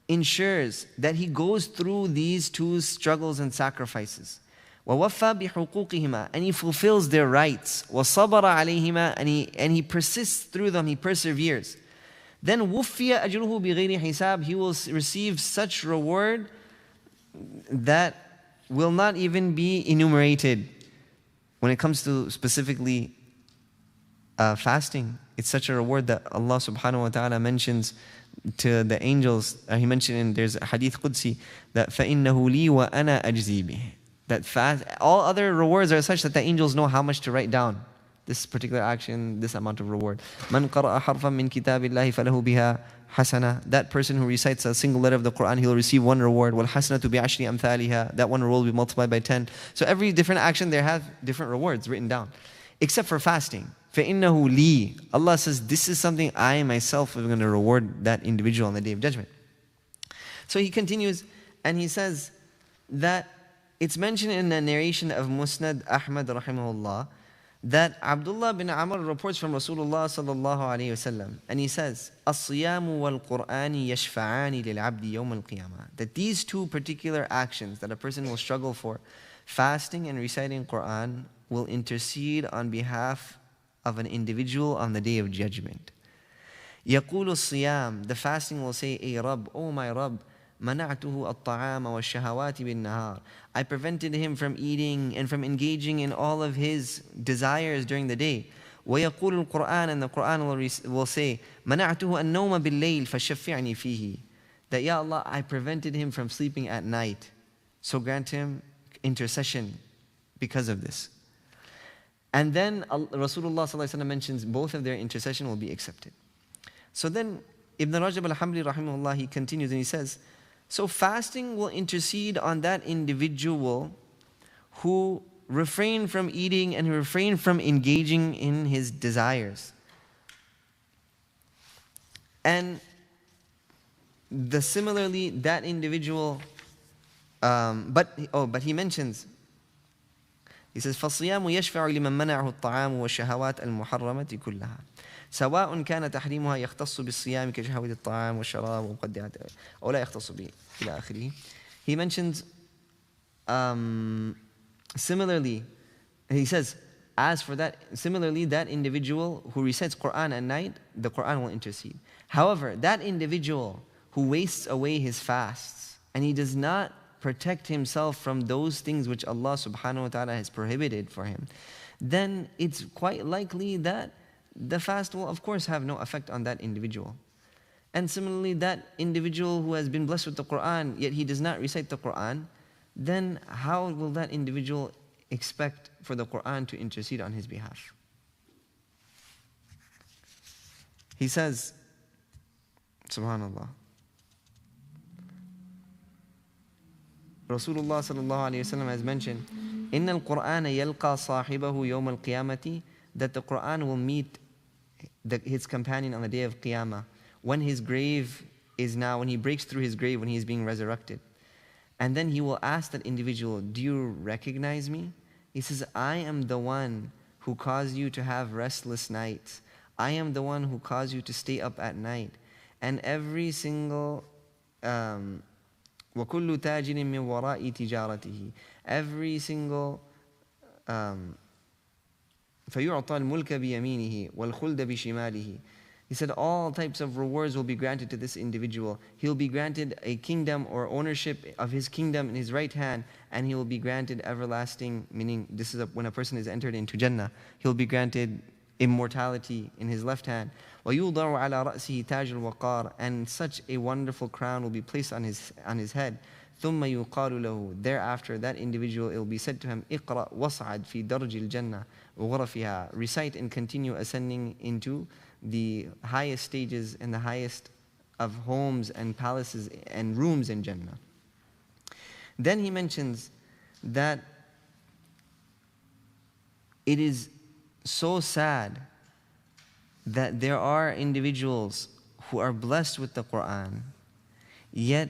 ensures that he goes through these 2 struggles and sacrifices, وَوَفَّى بِحُقُوقِهِمَا, and he fulfills their rights, وَصَبَرَ عَلَيْهِمَا, and he persists through them, he perseveres, then وُفِّيَ أَجْرُهُ بِغَيْرِ حِسَابٍ, he will receive such reward that will not even be enumerated when it comes to specifically fasting. It's such a reward that Allah subhanahu wa ta'ala mentions to the angels. He mentioned in, there's a hadith Qudsi, that فَإِنَّهُ لِي وَأَنَا أَجْزِي بِهِ. That fast, all other rewards are such that the angels know how much to write down. This particular action, this amount of reward. مَنْ قَرَأَ حَرْفًا مِنْ كِتَابِ اللَّهِ فَلَهُ بِهَا حَسَنَةً. That person who recites a single letter of the Quran, he'll receive one reward. وَالْحَسَنَةُ بِعَشْرِ أَمْثَالِهَا. That one reward will be multiplied by 10. So every different action there has different rewards written down. Except for fasting. فَإِنَّهُ لِي. Allah says, this is something I myself am going to reward that individual on the Day of Judgment. So he continues and he says that it's mentioned in the narration of Musnad Ahmad rahimahullah that Abdullah bin Amr reports from Rasulullah sallallahu alayhi wasallam, and he says, "As-siyamu wal-Qur'ani yashfa'ani lil-'abdi yawm al-qiyamah." That these two particular actions that a person will struggle for, fasting and reciting Quran, will intercede on behalf of an individual on the Day of Judgment. يقول الصيام, the fasting will say, "Ay Rabb, O my Rabb, منعته الطعام والشهوات بالنهار." I prevented him from eating and from engaging in all of his desires during the day. ويقول القرآن, and the Quran will say, منعته النوم بالليل فشفعني فيه. That, Ya Allah, I prevented him from sleeping at night, so grant him intercession because of this. And then Rasulullah ﷺ mentions both of their intercession will be accepted. So then Ibn Rajab al-Hambali rahimahullah, he continues and he says, so fasting will intercede on that individual who refrained from eating and who refrained from engaging in his desires. And similarly, that individual, but he mentions, he says, فَالصِّيَامُ يَشْفَعُ لِمَنْ مَنَعَهُ الطَّعَامُ وَالشَّهَوَاتِ الْمُحَرَّمَةِ كُلَّهَا سواء كان تحريمها يختص بالصيام كشهوة الطعام والشراب ومقدمات أو لا يختص به إلى آخره. He mentions similarly, he says, as for that, similarly that individual who recites Quran at night, the Quran will intercede. However, that individual who wastes away his fasts and he does not protect himself from those things which Allah subhanahu wa ta'ala has prohibited for him, then it's quite likely that the fast will of course have no effect on that individual. And similarly, that individual who has been blessed with the Quran, yet he does not recite the Quran, then how will that individual expect for the Quran to intercede on his behalf? He says, subhanallah, Rasulullah sallallahu alayhi wa sallam has mentioned, إِنَّ الْقُرْآنَ يَلْقَى صَاحِبَهُ يَوْمَ الْقِيَامَةِ, that the Quran will meet his companion on the day of Qiyamah, when his grave is now, when he breaks through his grave, when he is being resurrected. And then he will ask that individual, do you recognize me? He says, I am the one who caused you to have restless nights. I am the one who caused you to stay up at night. And every single وَكُلُّ تَاجِرٍ مِّن وَرَاءِ تِجَارَتِهِ, every single فَيُعْطَى الْمُلْكَ بِيَمِينِهِ وَالْخُلْدَ بِشِمَالِهِ. He said all types of rewards will be granted to this individual. He'll be granted a kingdom or ownership of his kingdom in his right hand, and he will be granted everlasting, meaning this is when a person is entered into Jannah. He'll be granted immortality in his left hand. وَيُوضَعُ عَلَى رَأْسِهِ تَاجُ الْوَقَارِ, and such a wonderful crown will be placed on his head. ثُمَّ يُقَالُ لَهُ, thereafter that individual, it will be said to him, اقرأ وَصْعَدْ فِي دَرْجِ الْجَنَّةِ وَغُرَفِهَا, recite and continue ascending into the highest stages and the highest of homes and palaces and rooms in Jannah. Then he mentions that it is so sad that there are individuals who are blessed with the Quran, yet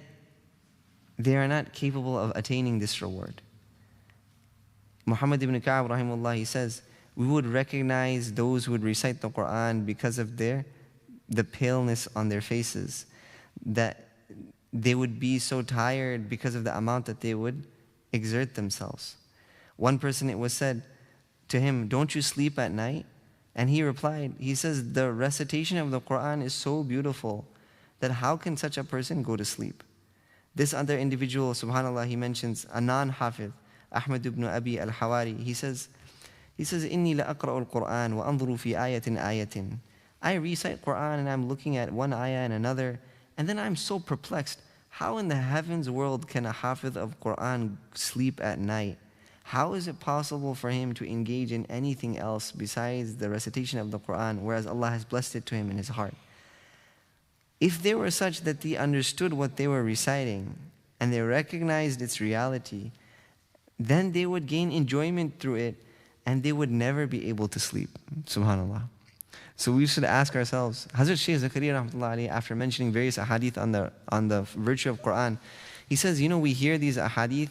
they are not capable of attaining this reward. Muhammad ibn Ka'ab rahimahullah, he says, we would recognize those who would recite the Quran because of the paleness on their faces, that they would be so tired because of the amount that they would exert themselves. One person, it was said to him, don't you sleep at night? And he replied, he says, the recitation of the Quran is so beautiful that how can such a person go to sleep? This other individual, subhanAllah, he mentions a non-Hafiz, Ahmad ibn Abi al-Hawari. He says, إِنِّي لَأَقْرَأُ الْقُرْآنِ وَأَنظُرُ فِي آيَةٍ آيَةٍ. I recite Qur'an and I'm looking at one ayah and another, and then I'm so perplexed. How in the heavens world can a Hafiz of Qur'an sleep at night? How is it possible for him to engage in anything else besides the recitation of the Qur'an, whereas Allah has blessed it to him in his heart? If they were such that they understood what they were reciting and they recognized its reality, then they would gain enjoyment through it and they would never be able to sleep. Subhanallah. So we should ask ourselves, Hazrat Shaykh Zakaria rahmatullahi alayhi, after mentioning various ahadith on the virtue of Qur'an, he says, we hear these ahadith,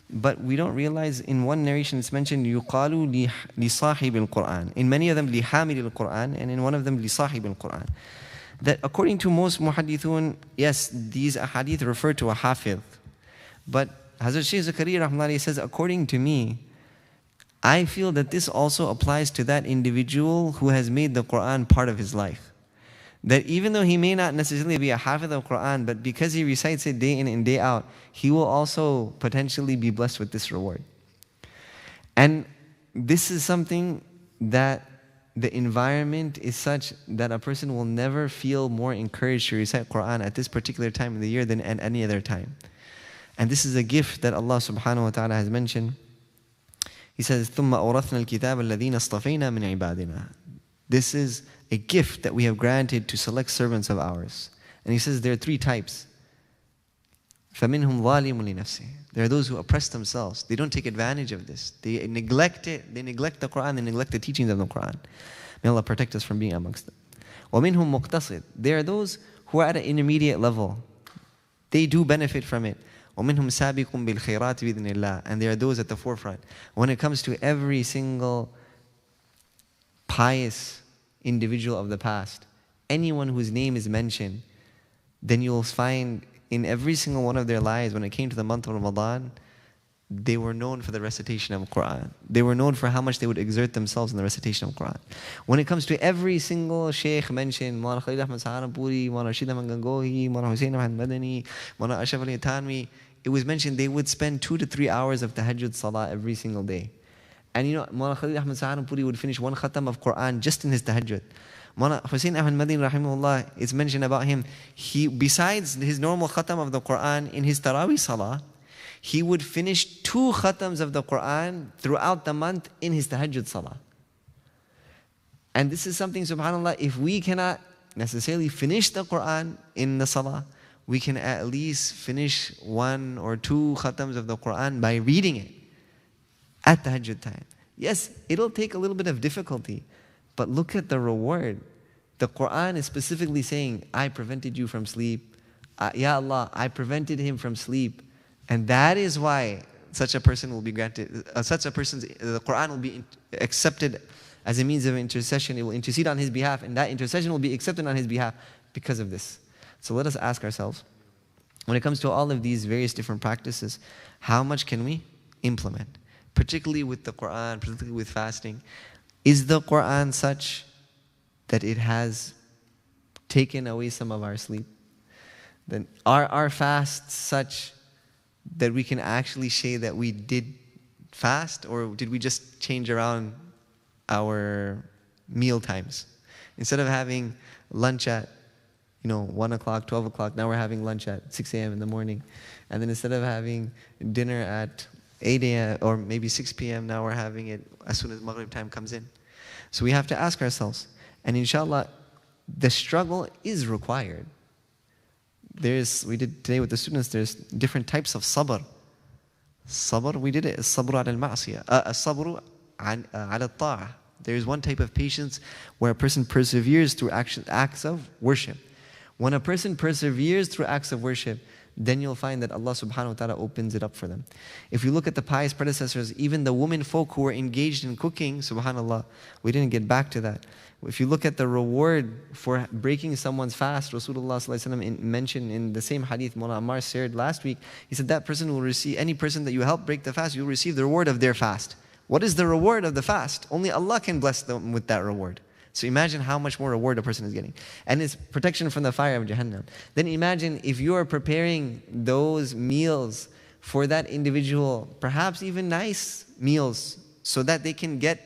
but we don't realize in one narration it's mentioned, يُقَالُ لِصَاحِبِ الْقُرْآنِ. In many of them, لِحَامِلِ الْقُرْآنِ, and in one of them, لِصَاحِبِ الْقُرْآنِ. That according to most muhadithun, yes, these ahadith refer to a hafiz. But Hazrat Shaykh Zakaria rahmatullahi alayhi says, according to me, I feel that this also applies to that individual who has made the Qur'an part of his life. That even though he may not necessarily be a hafiz of Qur'an, but because he recites it day in and day out, he will also potentially be blessed with this reward. And this is something that the environment is such that a person will never feel more encouraged to recite Qur'an at this particular time of the year than at any other time. And this is a gift that Allah subhanahu wa ta'ala has mentioned. He says, ثُمَّ أَوْرَثْنَا الْكِتَابَ الَّذِينَ اصْطَفَيْنَا مِنْ عِبَادِنَا. This is a gift that we have granted to select servants of ours. And he says there are three types. فَمِنْهُمْ ظَالِمٌ لِنَفْسِهِ. There are those who oppress themselves. They don't take advantage of this. They neglect it. They neglect the Qur'an. They neglect the teachings of the Qur'an. May Allah protect us from being amongst them. وَمِنْهُمْ مُقْتَصِدٌ. There are those who are at an intermediate level. They do benefit from it. وَمِنْهُمْ سَابِقٌ بِالْخَيْرَاتِ بِإِذْنِ اللَّهِ. And there are those at the forefront. When it comes to every single pious individual of the past, anyone whose name is mentioned, then you'll find in every single one of their lives, when it came to the month of Ramadan, they were known for the recitation of Qur'an. They were known for how much they would exert themselves in the recitation of Qur'an. When it comes to every single shaykh mentioned, Maulana Khalil Ahmad Saharanpuri, Maulana Rashid Ahmad Gangohi, Maulana Hussain Ahmad Madani, Maulana Ashraf Ali Tanwi, it was mentioned they would spend 2 to 3 hours of tahajjud salah every single day. And Maulana Khalil Ahmad Saharanpuri would finish 1 khatam of Qur'an just in his tahajjud. Maulana Hussain Ahmad Madani rahimahullah, it's mentioned about him, he, besides his normal khatam of the Qur'an, in his tarawih salah, he would finish 2 khatams of the Qur'an throughout the month in his tahajjud salah. And this is something, subhanAllah, if we cannot necessarily finish the Qur'an in the salah, we can at least finish 1 or 2 khatams of the Qur'an by reading it at tahajjud time. Yes, it'll take a little bit of difficulty, but look at the reward. The Qur'an is specifically saying, I prevented you from sleep. Ya Allah, I prevented him from sleep. And that is why such a person will be granted, the Qur'an will be accepted as a means of intercession. It will intercede on his behalf, and that intercession will be accepted on his behalf because of this. So let us ask ourselves, when it comes to all of these various different practices, how much can we implement? Particularly with the Qur'an, particularly with fasting. Is the Qur'an such that it has taken away some of our sleep? Then are our fasts such that we can actually say that we did fast, or did we just change around our meal times? Instead of having lunch at 1 o'clock, 12 o'clock, now we're having lunch at 6 a.m. in the morning. And then instead of having dinner at 8 a.m. or maybe 6 p.m., now we're having it as soon as Maghrib time comes in. So we have to ask ourselves, and inshallah, the struggle is required. We did today with the students, there's different types of sabr. Sabr, we did it, sabr ala al-ma'asiyah, sabr ala al-ta'ah. There's one type of patience where a person perseveres through acts of worship. When a person perseveres through acts of worship, then you'll find that Allah subhanahu wa ta'ala opens it up for them. If you look at the pious predecessors, even the women folk who were engaged in cooking, subhanallah, we didn't get back to that. If you look at the reward for breaking someone's fast, Rasulullah sallallahu alaihi wasallam mentioned in the same hadith Maulana Ammar shared last week, he said that person will receive, any person that you help break the fast, you'll receive the reward of their fast. What is the reward of the fast? Only Allah can bless them with that reward. So imagine how much more reward a person is getting. And it's protection from the fire of Jahannam. Then imagine if you are preparing those meals for that individual, perhaps even nice meals, so that they can get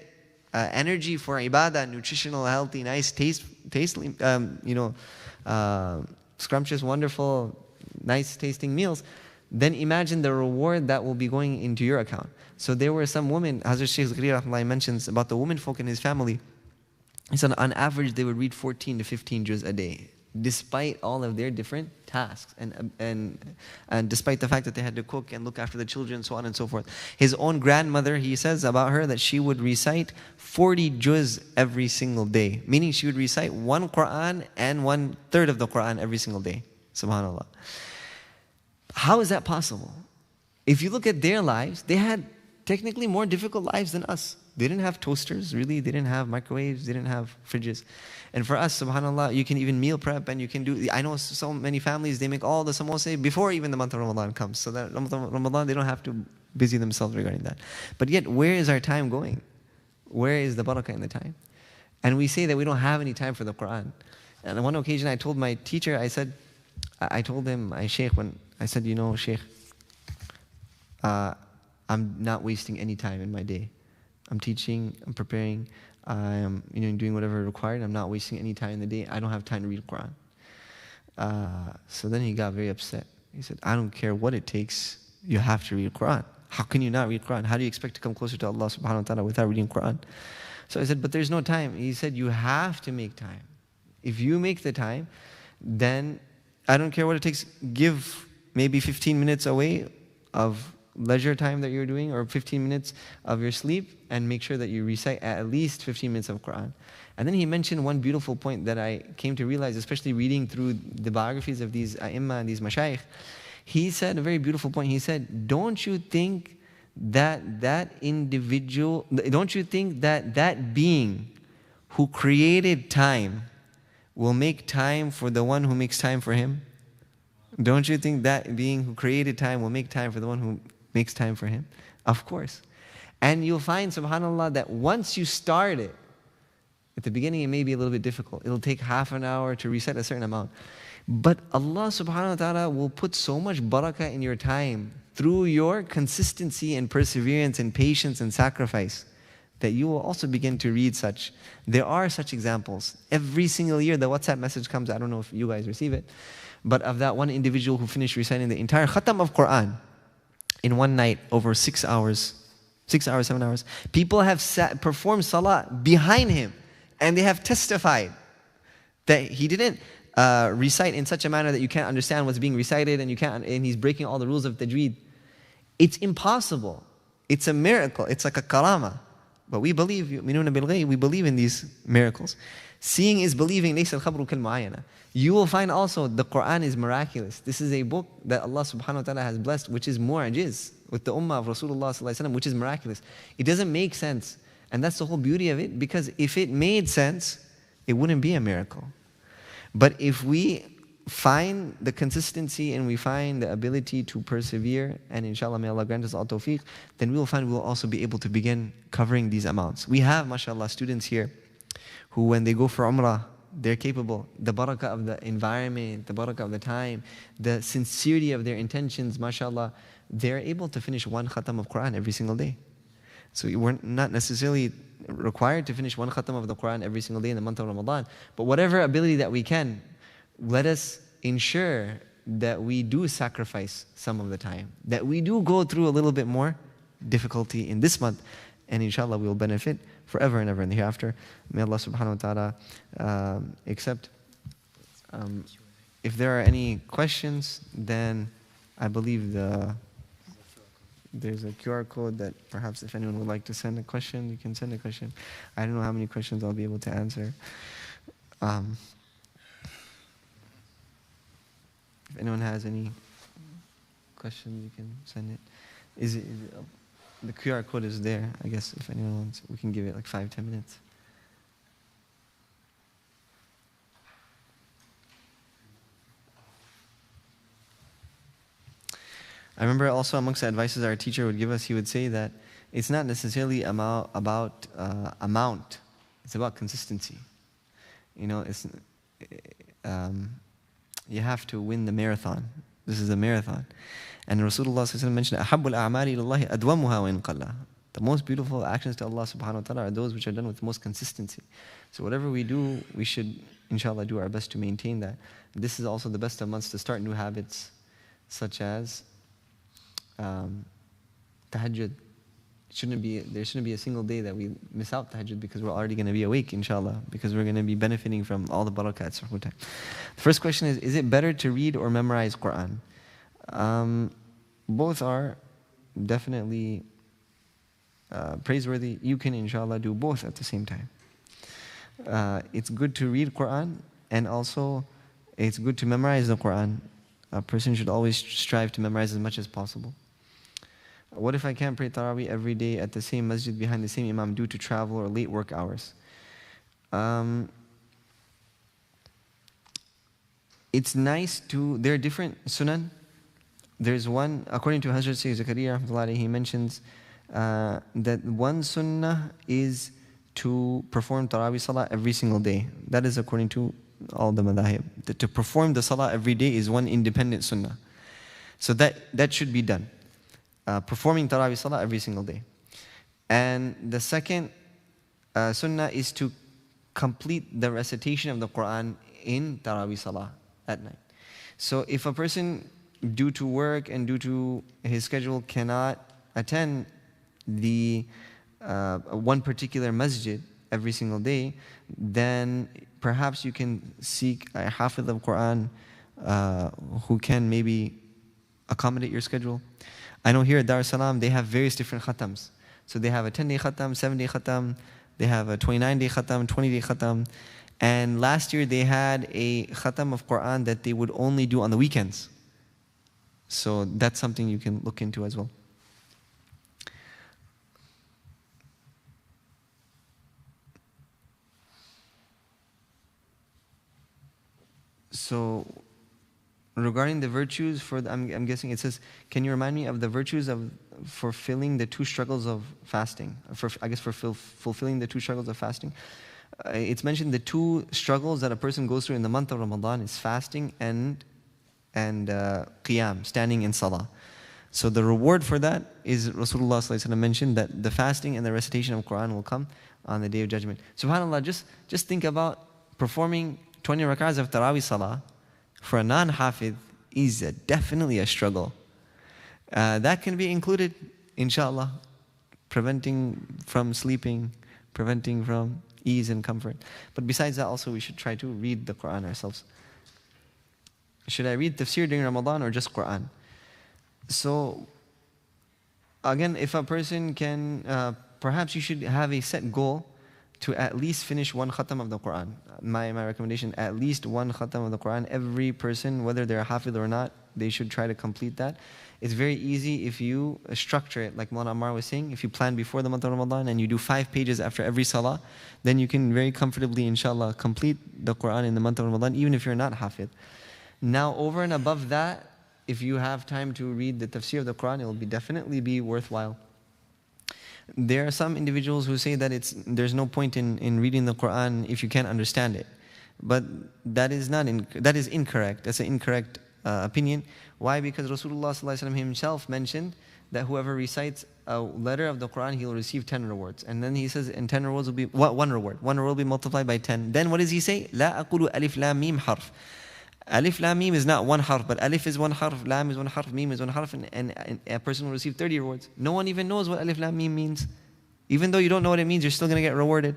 energy for ibadah, nutritional, healthy, nice, tasteful, scrumptious, wonderful, nice tasting meals. Then imagine the reward that will be going into your account. So there were some women, Hazrat Shaykh Zakaria mentions about the women folk in his family. He said on average they would read 14 to 15 juz a day, despite all of their different tasks and despite the fact that they had to cook and look after the children, so on and so forth. His own grandmother, he says about her that she would recite 40 juz every single day, meaning she would recite one Quran and 1/3 of the Quran every single day. Subhanallah. How is that possible? If you look at their lives, they had technically more difficult lives than us. They didn't have toasters, really. They didn't have microwaves. They didn't have fridges. And for us, subhanAllah, you can even meal prep and you can do, I know so many families, they make all the samosa before even the month of Ramadan comes. So that Ramadan, they don't have to busy themselves regarding that. But yet, where is our time going? Where is the barakah in the time? And we say that we don't have any time for the Quran. And on one occasion, I told my teacher, I told him, I said, you know, Shaykh, I'm not wasting any time in my day. I'm teaching, I'm preparing, I'm doing whatever required. I'm not wasting any time in the day. I don't have time to read Quran. So then he got very upset. He said, I don't care what it takes, you have to read Quran. How can you not read Quran? How do you expect to come closer to Allah subhanahu wa ta'ala without reading Quran? So I said, but there's no time. He said, you have to make time. If you make the time, then I don't care what it takes. Give maybe 15 minutes away of leisure time that you're doing, or 15 minutes of your sleep, and make sure that you recite at least 15 minutes of Quran. And then he mentioned one beautiful point that I came to realize, especially reading through the biographies of these A'imma and these Mashayikh. He said a very beautiful point. He said, don't you think that being who created time will make time for the one who makes time for him? Don't you think that being who created time will make time for the one who makes time for him? Of course. And you'll find, subhanAllah, that once you start it, at the beginning it may be a little bit difficult. It'll take half an hour to reset a certain amount. But Allah subhanahu wa ta'ala will put so much barakah in your time through your consistency and perseverance and patience and sacrifice, that you will also begin to read such. There are such examples. Every single year the WhatsApp message comes, I don't know if you guys receive it, but of that one individual who finished reciting the entire khatam of Quran in one night, over 6 hours, 7 hours. People have performed salah behind him, and they have testified that he didn't recite in such a manner that you can't understand what's being recited, and he's breaking all the rules of tajweed. It's impossible. It's a miracle. It's like a karama. But we believe, يُؤْمِنُونَ بِالْغَيْبِ, we believe in these miracles. Seeing is believing. لَيْسَ الْخَبْرُ كَالْمُعَيَّنَةِ. You will find also the Quran is miraculous. This is a book that Allah subhanahu wa ta'ala has blessed, which is mu'ajiz, with the ummah of Rasulullah sallallahu alaihi wasallam, which is miraculous. It doesn't make sense. And that's the whole beauty of it, because if it made sense, it wouldn't be a miracle. But if we find the consistency and we find the ability to persevere, and inshallah may Allah grant us all tawfiq, then we will find we will also be able to begin covering these amounts. We have, mashallah, students here who, when they go for umrah, they're capable. The barakah of the environment, the barakah of the time, the sincerity of their intentions, mashallah, they're able to finish one khatam of Quran every single day. So we're not necessarily required to finish one khatam of the Quran every single day in the month of Ramadan, but whatever ability that we can, let us ensure that we do sacrifice some of the time, that we do go through a little bit more difficulty in this month, and inshallah we will benefit forever and ever in the hereafter. May Allah subhanahu wa ta'ala accept. If there are any questions, then I believe there's a QR code that perhaps if anyone would like to send a question, you can send a question. I don't know how many questions I'll be able to answer. If anyone has any questions, you can send it. Is it the QR code is there, I guess, if anyone wants, we can give it like 5-10 minutes. I remember also amongst the advices our teacher would give us, he would say that it's not necessarily about amount, it's about consistency. You know, you have to win the marathon. This is a marathon. And Rasulullah ﷺ mentioned, أَحَبُّ الْأَعْمَالِ إِلَى اللَّهِ أَدْوَمُهَا وَإِنْ قَلَّ. The most beautiful actions to Allah subhanahu wa ta'ala are those which are done with the most consistency. So whatever we do, we should, inshallah, do our best to maintain that. This is also the best of months to start new habits, such as tahajjud. There shouldn't be a single day that we miss out tahajjud, because we're already going to be awake, inshallah, because we're going to be benefiting from all the barakats. The first question is it better to read or memorize Quran? Both are definitely praiseworthy. You can, inshallah, do both at the same time. It's good to read Quran, and also it's good to memorize the Quran. A person should always strive to memorize as much as possible. What if I can't pray Taraweeh every day at the same masjid behind the same imam due to travel or late work hours? It's nice to, there are different sunan. There's one, according to Hazrat Sayyid Zakaria, he mentions that one sunnah is to perform Taraweeh Salah every single day. That is according to all the madhahib. That to perform the Salah every day is one independent sunnah. So that should be done. Performing Taraweeh Salah every single day. And the second sunnah is to complete the recitation of the Quran in Taraweeh Salah at night. So if a person, due to work and due to his schedule, cannot attend the one particular masjid every single day, then perhaps you can seek a hafiz of Quran who can maybe accommodate your schedule. I know here at DarusSalam they have various different khatams. So they have a 10-day khatam, 7-day khatam, they have a 29-day khatam, 20-day khatam. And last year they had a khatam of Quran that they would only do on the weekends. So that's something you can look into as well. So regarding the virtues, I'm guessing it says, can you remind me of the virtues of fulfilling the two struggles of fasting? For fulfilling the two struggles of fasting. It's mentioned the two struggles that a person goes through in the month of Ramadan is fasting and qiyam, standing in salah. So the reward for that is Rasulullah ﷺ mentioned that the fasting and the recitation of Quran will come on the Day of Judgment. SubhanAllah, just think about performing 20 rak'ahs of Taraweeh Salah for a non-hafidh is definitely a struggle. That can be included, inshallah, preventing from sleeping, preventing from ease and comfort. But besides that, also we should try to read the Quran ourselves. Should I read tafsir during Ramadan or just Quran? So, again, if a person can, perhaps you should have a set goal to at least finish one khatam of the Quran. My recommendation, at least one khatam of the Quran. Every person, whether they're hafidh or not, they should try to complete that. It's very easy if you structure it, like Maulana Ammar was saying, if you plan before the month of Ramadan and you do 5 pages after every salah, then you can very comfortably, inshallah, complete the Quran in the month of Ramadan, even if you're not hafidh. Now, over and above that, if you have time to read the tafsir of the Quran, it will definitely be worthwhile. There are some individuals who say that there's no point in reading the Quran if you can't understand it. But that is incorrect. That's an incorrect opinion. Why? Because Rasulullah ﷺ himself mentioned that whoever recites a letter of the Quran, he will receive 10 rewards. And then he says, and 10 rewards will be, one reward. One reward will be multiplied by 10. Then what does he say? لا أقول ألف لام ميم حرف. Alif lam mim is not one harf, but alif is one harf, lam is one harf, mim is one harf, and a person will receive 30 rewards. No one even knows what alif lam mim means. Even though you don't know what it means, you're still going to get rewarded.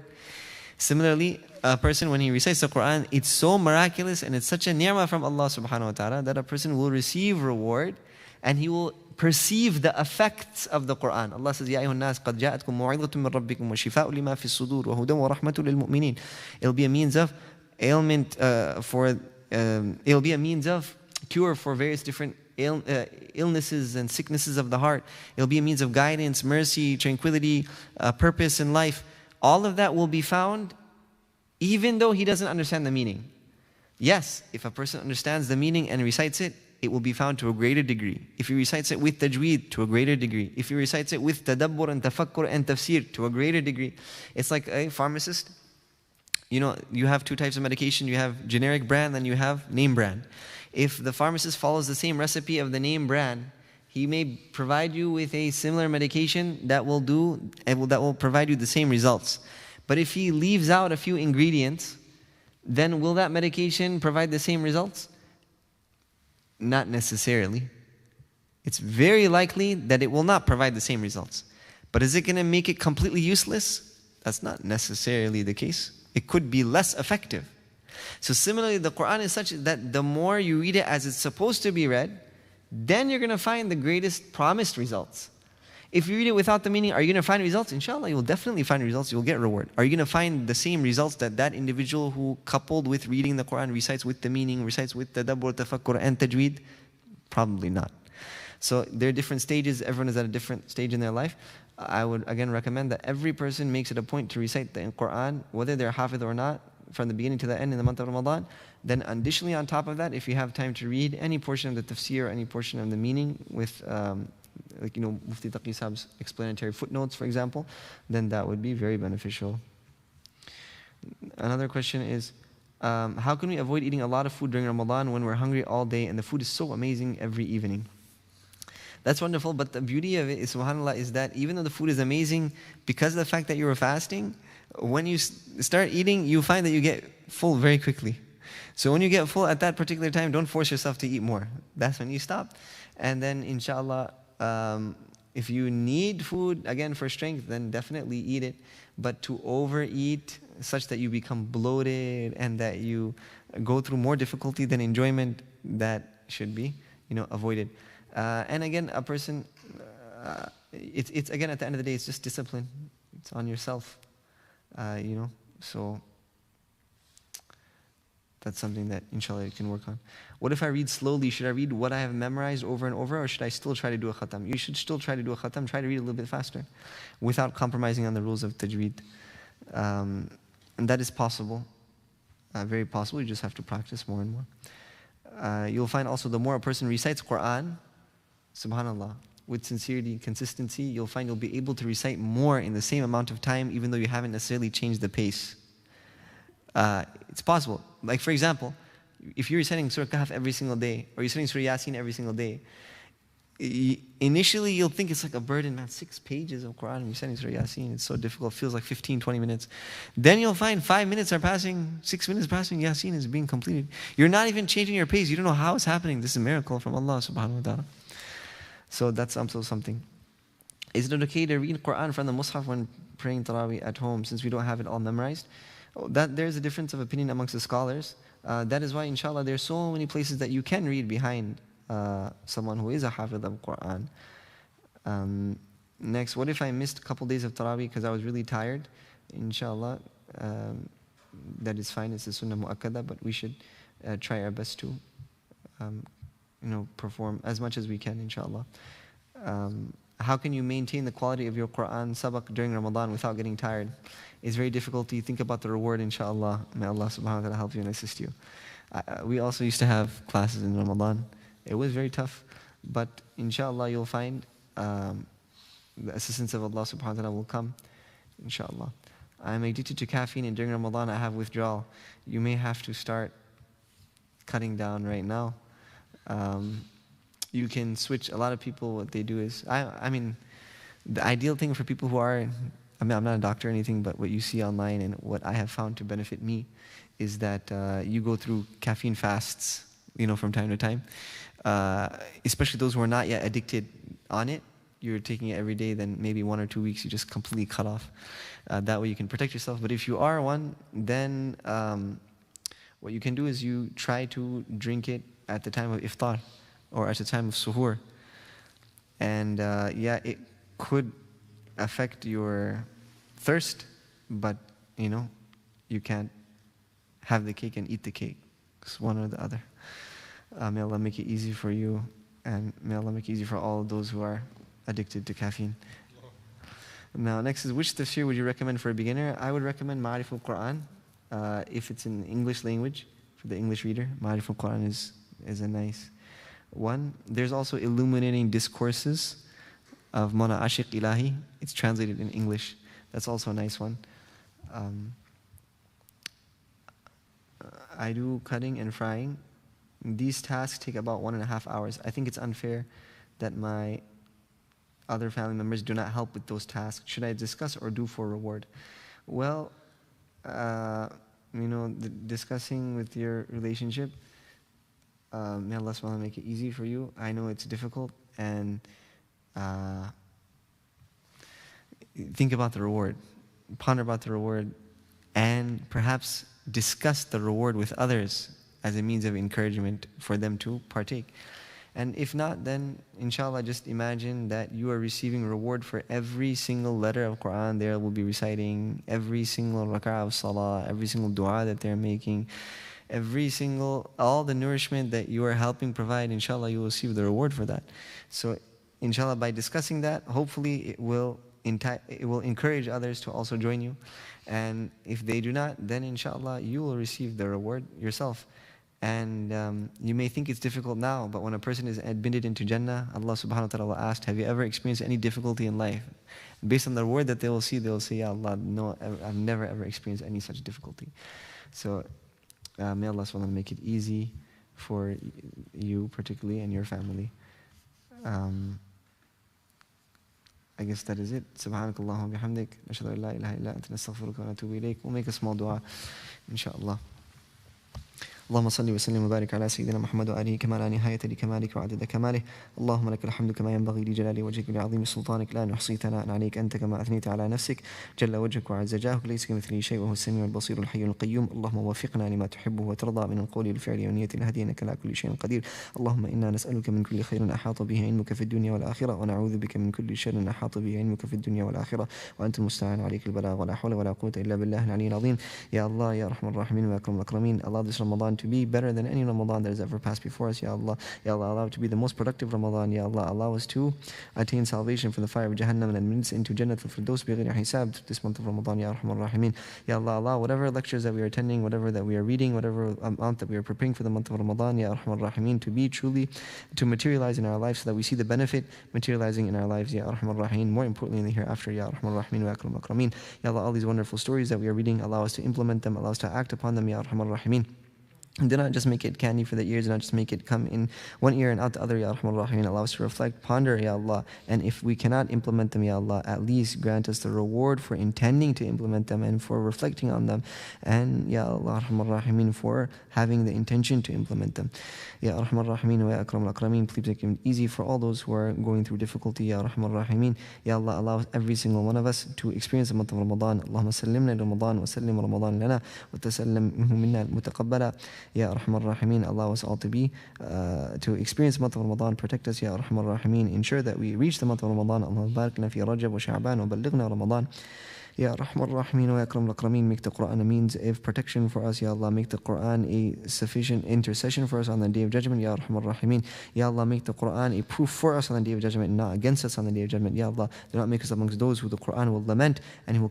Similarly, a person, when he recites the Quran, it's so miraculous and it's such a ni'mah from Allah subhanahu wa ta'ala that a person will receive reward and he will perceive the effects of the Quran. Allah says, Ya ayyuhan nas, qad ja'atkum mu'idhatun min rabbikum wa shifa'u lima fi sudur wa hudan wa rahmatul lil mu'minin. It'll be a means of ailment it'll be a means of cure for various different illnesses and sicknesses of the heart. It'll be a means of guidance, mercy, tranquility, purpose in life. All of that will be found even though he doesn't understand the meaning. Yes, if a person understands the meaning and recites it, it will be found to a greater degree. If he recites it with tajweed, to a greater degree. If he recites it with tadabbur and tafakkur and tafsir, to a greater degree. It's like a pharmacist. you have two types of medication. You have generic brand, then you have name brand. If the pharmacist follows the same recipe of the name brand, he may provide you with a similar medication that will provide you the same results. But if he leaves out a few ingredients, then will that medication provide the same results? Not necessarily. It's very likely that it will not provide the same results. But is it going to make it completely useless? That's not necessarily the case. It could be less effective. So similarly, the Quran is such that the more you read it as it's supposed to be read, then you're going to find the greatest promised results. If you read it without the meaning, are you going to find results? Inshallah, you'll definitely find results. You'll get reward. Are you going to find the same results that individual who, coupled with reading the Quran, recites with the meaning, recites with tadabbur, tafakkur, and tajweed? Probably not. So there are different stages. Everyone is at a different stage in their life. I would again recommend that every person makes it a point to recite the Quran, whether they're hafidh or not, from the beginning to the end in the month of Ramadan. Then additionally on top of that, if you have time to read any portion of the tafsir or any portion of the meaning with Mufti Taqi Sahab's explanatory footnotes, for example, then that would be very beneficial. Another question is, how can we avoid eating a lot of food during Ramadan when we're hungry all day and the food is so amazing every evening? That's wonderful, but the beauty of it is, subhanAllah, is that even though the food is amazing, because of the fact that you were fasting, when you start eating, you find that you get full very quickly. So when you get full at that particular time, don't force yourself to eat more. That's when you stop. And then inshallah, if you need food, again, for strength, then definitely eat it. But to overeat such that you become bloated and that you go through more difficulty than enjoyment, that should be avoided. And again, a person, it's again, at the end of the day, it's just discipline. It's on yourself, so that's something that inshallah you can work on. What if I read slowly? Should I read what I have memorized over and over, or should I still try to do a khatam? You should still try to do a khatam. Try to read a little bit faster without compromising on the rules of tajweed. And that is possible, very possible. You just have to practice more and more. You'll find also the more a person recites Quran, subhanAllah, with sincerity and consistency, you'll find you'll be able to recite more in the same amount of time, even though you haven't necessarily changed the pace. It's possible. Like for example, if you're reciting Surah Kahf every single day, or you're reciting Surah Yasin every single day, initially you'll think it's like a burden, man, 6 pages of Quran, reciting Surah Yasin, it's so difficult, it feels like 15, 20 minutes. Then you'll find 5 minutes are passing, 6 minutes passing, Yasin is being completed. You're not even changing your pace, you don't know how it's happening. This is a miracle from Allah subhanahu wa ta'ala. So that's also something. Is it okay to read Quran from the Mus'haf when praying Taraweeh at home, since we don't have it all memorized? There's a difference of opinion amongst the scholars. That is why, inshallah, there's so many places that you can read behind someone who is a hafidh of Quran. Next, what if I missed a couple days of Taraweeh because I was really tired? Inshallah, that is fine. It's a sunnah mu'akkada, but we should try our best to perform as much as we can, inshallah. How can you maintain the quality of your Quran sabak during Ramadan without getting tired? It's very difficult. You think about the reward, inshallah. May Allah subhanahu wa ta'ala help you and assist you. We also used to have classes in Ramadan. It was very tough, but inshallah you'll find the assistance of Allah subhanahu wa ta'ala will come, inshallah. I'm addicted to caffeine and during Ramadan I have withdrawal. You may have to start cutting down right now. You can switch. A lot of people, what they do is, I mean, the ideal thing for people who are, I'm not a doctor or anything, but what you see online and what I have found to benefit me is that you go through caffeine fasts, from time to time. Especially those who are not yet addicted on it. You're taking it every day, then maybe 1 or 2 weeks you just completely cut off. That way you can protect yourself. But if you are one, then what you can do is you try to drink it at the time of iftar or at the time of suhoor. And it could affect your thirst, but you can't have the cake and eat the cake. It's one or the other. May Allah make it easy for you, and may Allah make it easy for all of those who are addicted to caffeine. Now next is, which tafsir would you recommend for a beginner? I would recommend Ma'arif al-Quran if it's in English language, for the English reader. Ma'arif al-Quran is a nice one. There's also Illuminating Discourses of Mawlana Ashiq Ilahi. It's translated in English. That's also a nice one. I do cutting and frying. These tasks take about 1.5 hours. I think it's unfair that my other family members do not help with those tasks. Should I discuss or do for reward? Well, discussing with your relationship, may Allah subhanahu wa ta'ala make it easy for you. I know it's difficult, and think about the reward. Ponder about the reward, and perhaps discuss the reward with others as a means of encouragement for them to partake. And if not, then inshallah just imagine that you are receiving reward for every single letter of Quran they will be reciting, every single rak'ah of salah, every single dua that they're making, all the nourishment that you are helping provide, inshallah you will receive the reward for that. So inshallah, by discussing that, hopefully it will encourage others to also join you. And if they do not, then inshallah you will receive the reward yourself. And you may think it's difficult now, but when a person is admitted into Jannah, Allah subhanahu wa ta'ala will ask, have you ever experienced any difficulty in life? Based on the reward that they will say, Ya Allah, no, I've never ever experienced any such difficulty. So may Allah subhanahu wa ta'ala make it easy for you particularly and your family. I guess that is it. Subhanakallahumma bihamdik. Nashhadu an la ilaha illa anta nastaghfiruka wa natubu ilayk. We'll make a small dua, inshallah. اللهم صل وسلم وبارك على سيدنا محمد وآله كما لا نهاية لكمالك وعدد كماله. اللهم لك الحمد كما ينبغي لجلال وجهك ولعظيم سلطانك، لا نحصي ثناء عليك أنت كما أثنيت على نفسك، جل وجهك وعز جاهك، ليس كمثله شيء وهو السميع البصير الحي القيوم. اللهم وفقنا لما تحبه وترضى من القول والفعل والنية الهدي، إنك على كل شيء قدير. اللهم إنا نسألك من كل خير أحاط به علمك في الدنيا والآخرة، ونعوذ بك من كل شر أحاط به علمك في الدنيا والآخرة، وأنت المستعان عليك البلاغ، ولا حول ولا قوة إلا بالله العلي العظيم. Ya Allah, Ya Rahman Rahimin, wa Akram Akrameen. Allow this Ramadan to be better than any Ramadan that has ever passed before us, Ya Allah. Ya Allah, allow it to be the most productive Ramadan, Ya Allah. Allow us to attain salvation from the fire of Jahannam and admit us into Jannat al-Firdaus bighayri hisab this month of Ramadan, Ya Rahman Rahimin. Ya Allah, allow whatever lectures that we are attending, whatever that we are reading, whatever amount that we are preparing for the month of Ramadan, Ya Rahman Rahimin, to be truly, to materialize in our lives so that we see the benefit materializing in our lives, Ya Rahman Rahimin. More importantly in the hereafter, Ya Rahman Rahimin wa Akram Akrameen. Ya Allah, all these wonderful stories that we are reading, allow us to implement them, allow us to act upon them, Ya Rahman Rahimin. And do not just make it candy for the ears, do not just make it come in one ear and out the other, Ya Rahman Rahim. Allow us to reflect, ponder, Ya Allah. And if we cannot implement them, Ya Allah, at least grant us the reward for intending to implement them and for reflecting on them. And Ya Allah, Rahman Rahim, for having the intention to implement them. Ya Rahman Rahim wa Akram Akrameen. Please make it easy for all those who are going through difficulty, Ya Rahman Rahim. Ya Allah, allow every single one of us to experience the month of Ramadan. Allahumma sallimna Ramadan wa sallim Ramadan lana wa tasallim minhu minna mutaqabbala. Ya Arhamar Rahimin, allow us all to experience the month of Ramadan. Protect us, Ya Arhamar Rahimin. Ensure that we reach the month of Ramadan. Allahumma barik lana fi Rajab wa Sha'ban wa ballighna Ramadan. Ya Rahman Rahimin wa Akram Akrameen. Make the Quran a means of protection for us, Ya Allah. Make the Quran a sufficient intercession for us on the Day of Judgment, Ya Rahman Rahimin. Ya Allah, make the Quran a proof for us on the Day of Judgment, not against us on the Day of Judgment, Ya Allah. Do not make us amongst those who the Quran will lament and it will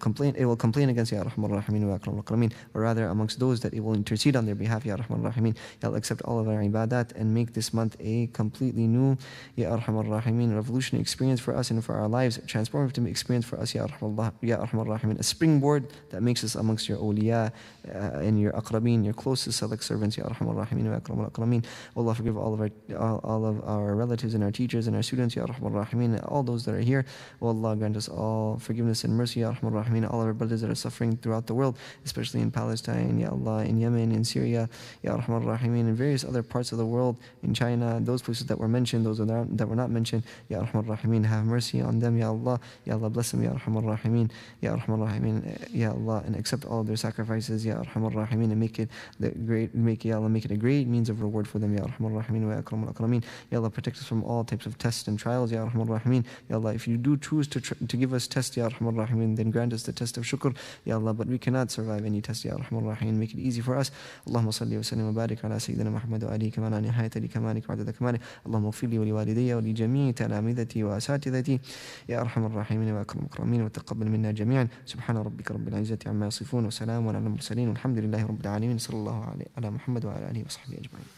complain against, Ya Rahman Rahimin wa Akram Akrameen, but rather amongst those that it will intercede on their behalf, Ya Rahman Rahimin. Ya Allah, accept all of our ibadat and make this month a completely new, Ya Rahman Rahimin, revolutionary experience for us and for our lives, transformative experience for us, Ya Rahman Rahimin. A springboard that makes us amongst your awliya and your aqrabeen, your closest select servants, Ya Rahman Rahimin wa Akram Akrameen. Allah, forgive all of our relatives and our teachers and our students, Ya Rahman Rahimin, all those that are here. Oh Allah, grant us all forgiveness and mercy, Ya Rahman Rahimin. All of our brothers that are suffering throughout the world, especially in Palestine, Ya Allah, in Yemen, in Syria, Ya Rahman Rahimin, in various other parts of the world, in China, those places that were mentioned, those that were not mentioned, Ya Rahman Rahimin, have mercy on them, Ya Allah. Ya Allah, bless them, Ya Rahman Rahimin, Ya Rahman Rahimin, Ya Allah, and accept all of their sacrifices, Ya Rahman Rahimin, and make it a great means of reward for them, Ya Rahman Rahimin wa Akram Akrameen. Ya Allah, protect us from all types of tests and trials, Ya Rahman Rahimin. Ya Allah, if you do choose to give us tests, Ya Rahman Rahimin, then grant us the test of shukr, Ya Allah, but we cannot survive any test, Ya Rahman Rahimin. Make it easy for us. Allahumma salli wa sallim wa barik ala Sayyidina Muhammad wa alihi kama la nihayata li kamalik wa adada kamalik. Allahumma ighfir li wa li walidayya wa li jami'i talamidati wa asatidati, Ya Arhamar Rahimin wa Akram Akramin, wa taqabbal minna jami'an. Subhana rabbika rabbil izzati amma yasifun, wa salamun ala al-mursalin, walhamdulillahi rabbil alamin. Sallallahu ala Muhammad wa ala alihi wa sahbihi ajma'in.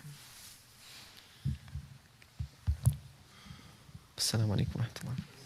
Assalamu alaikum wa rahmatullah.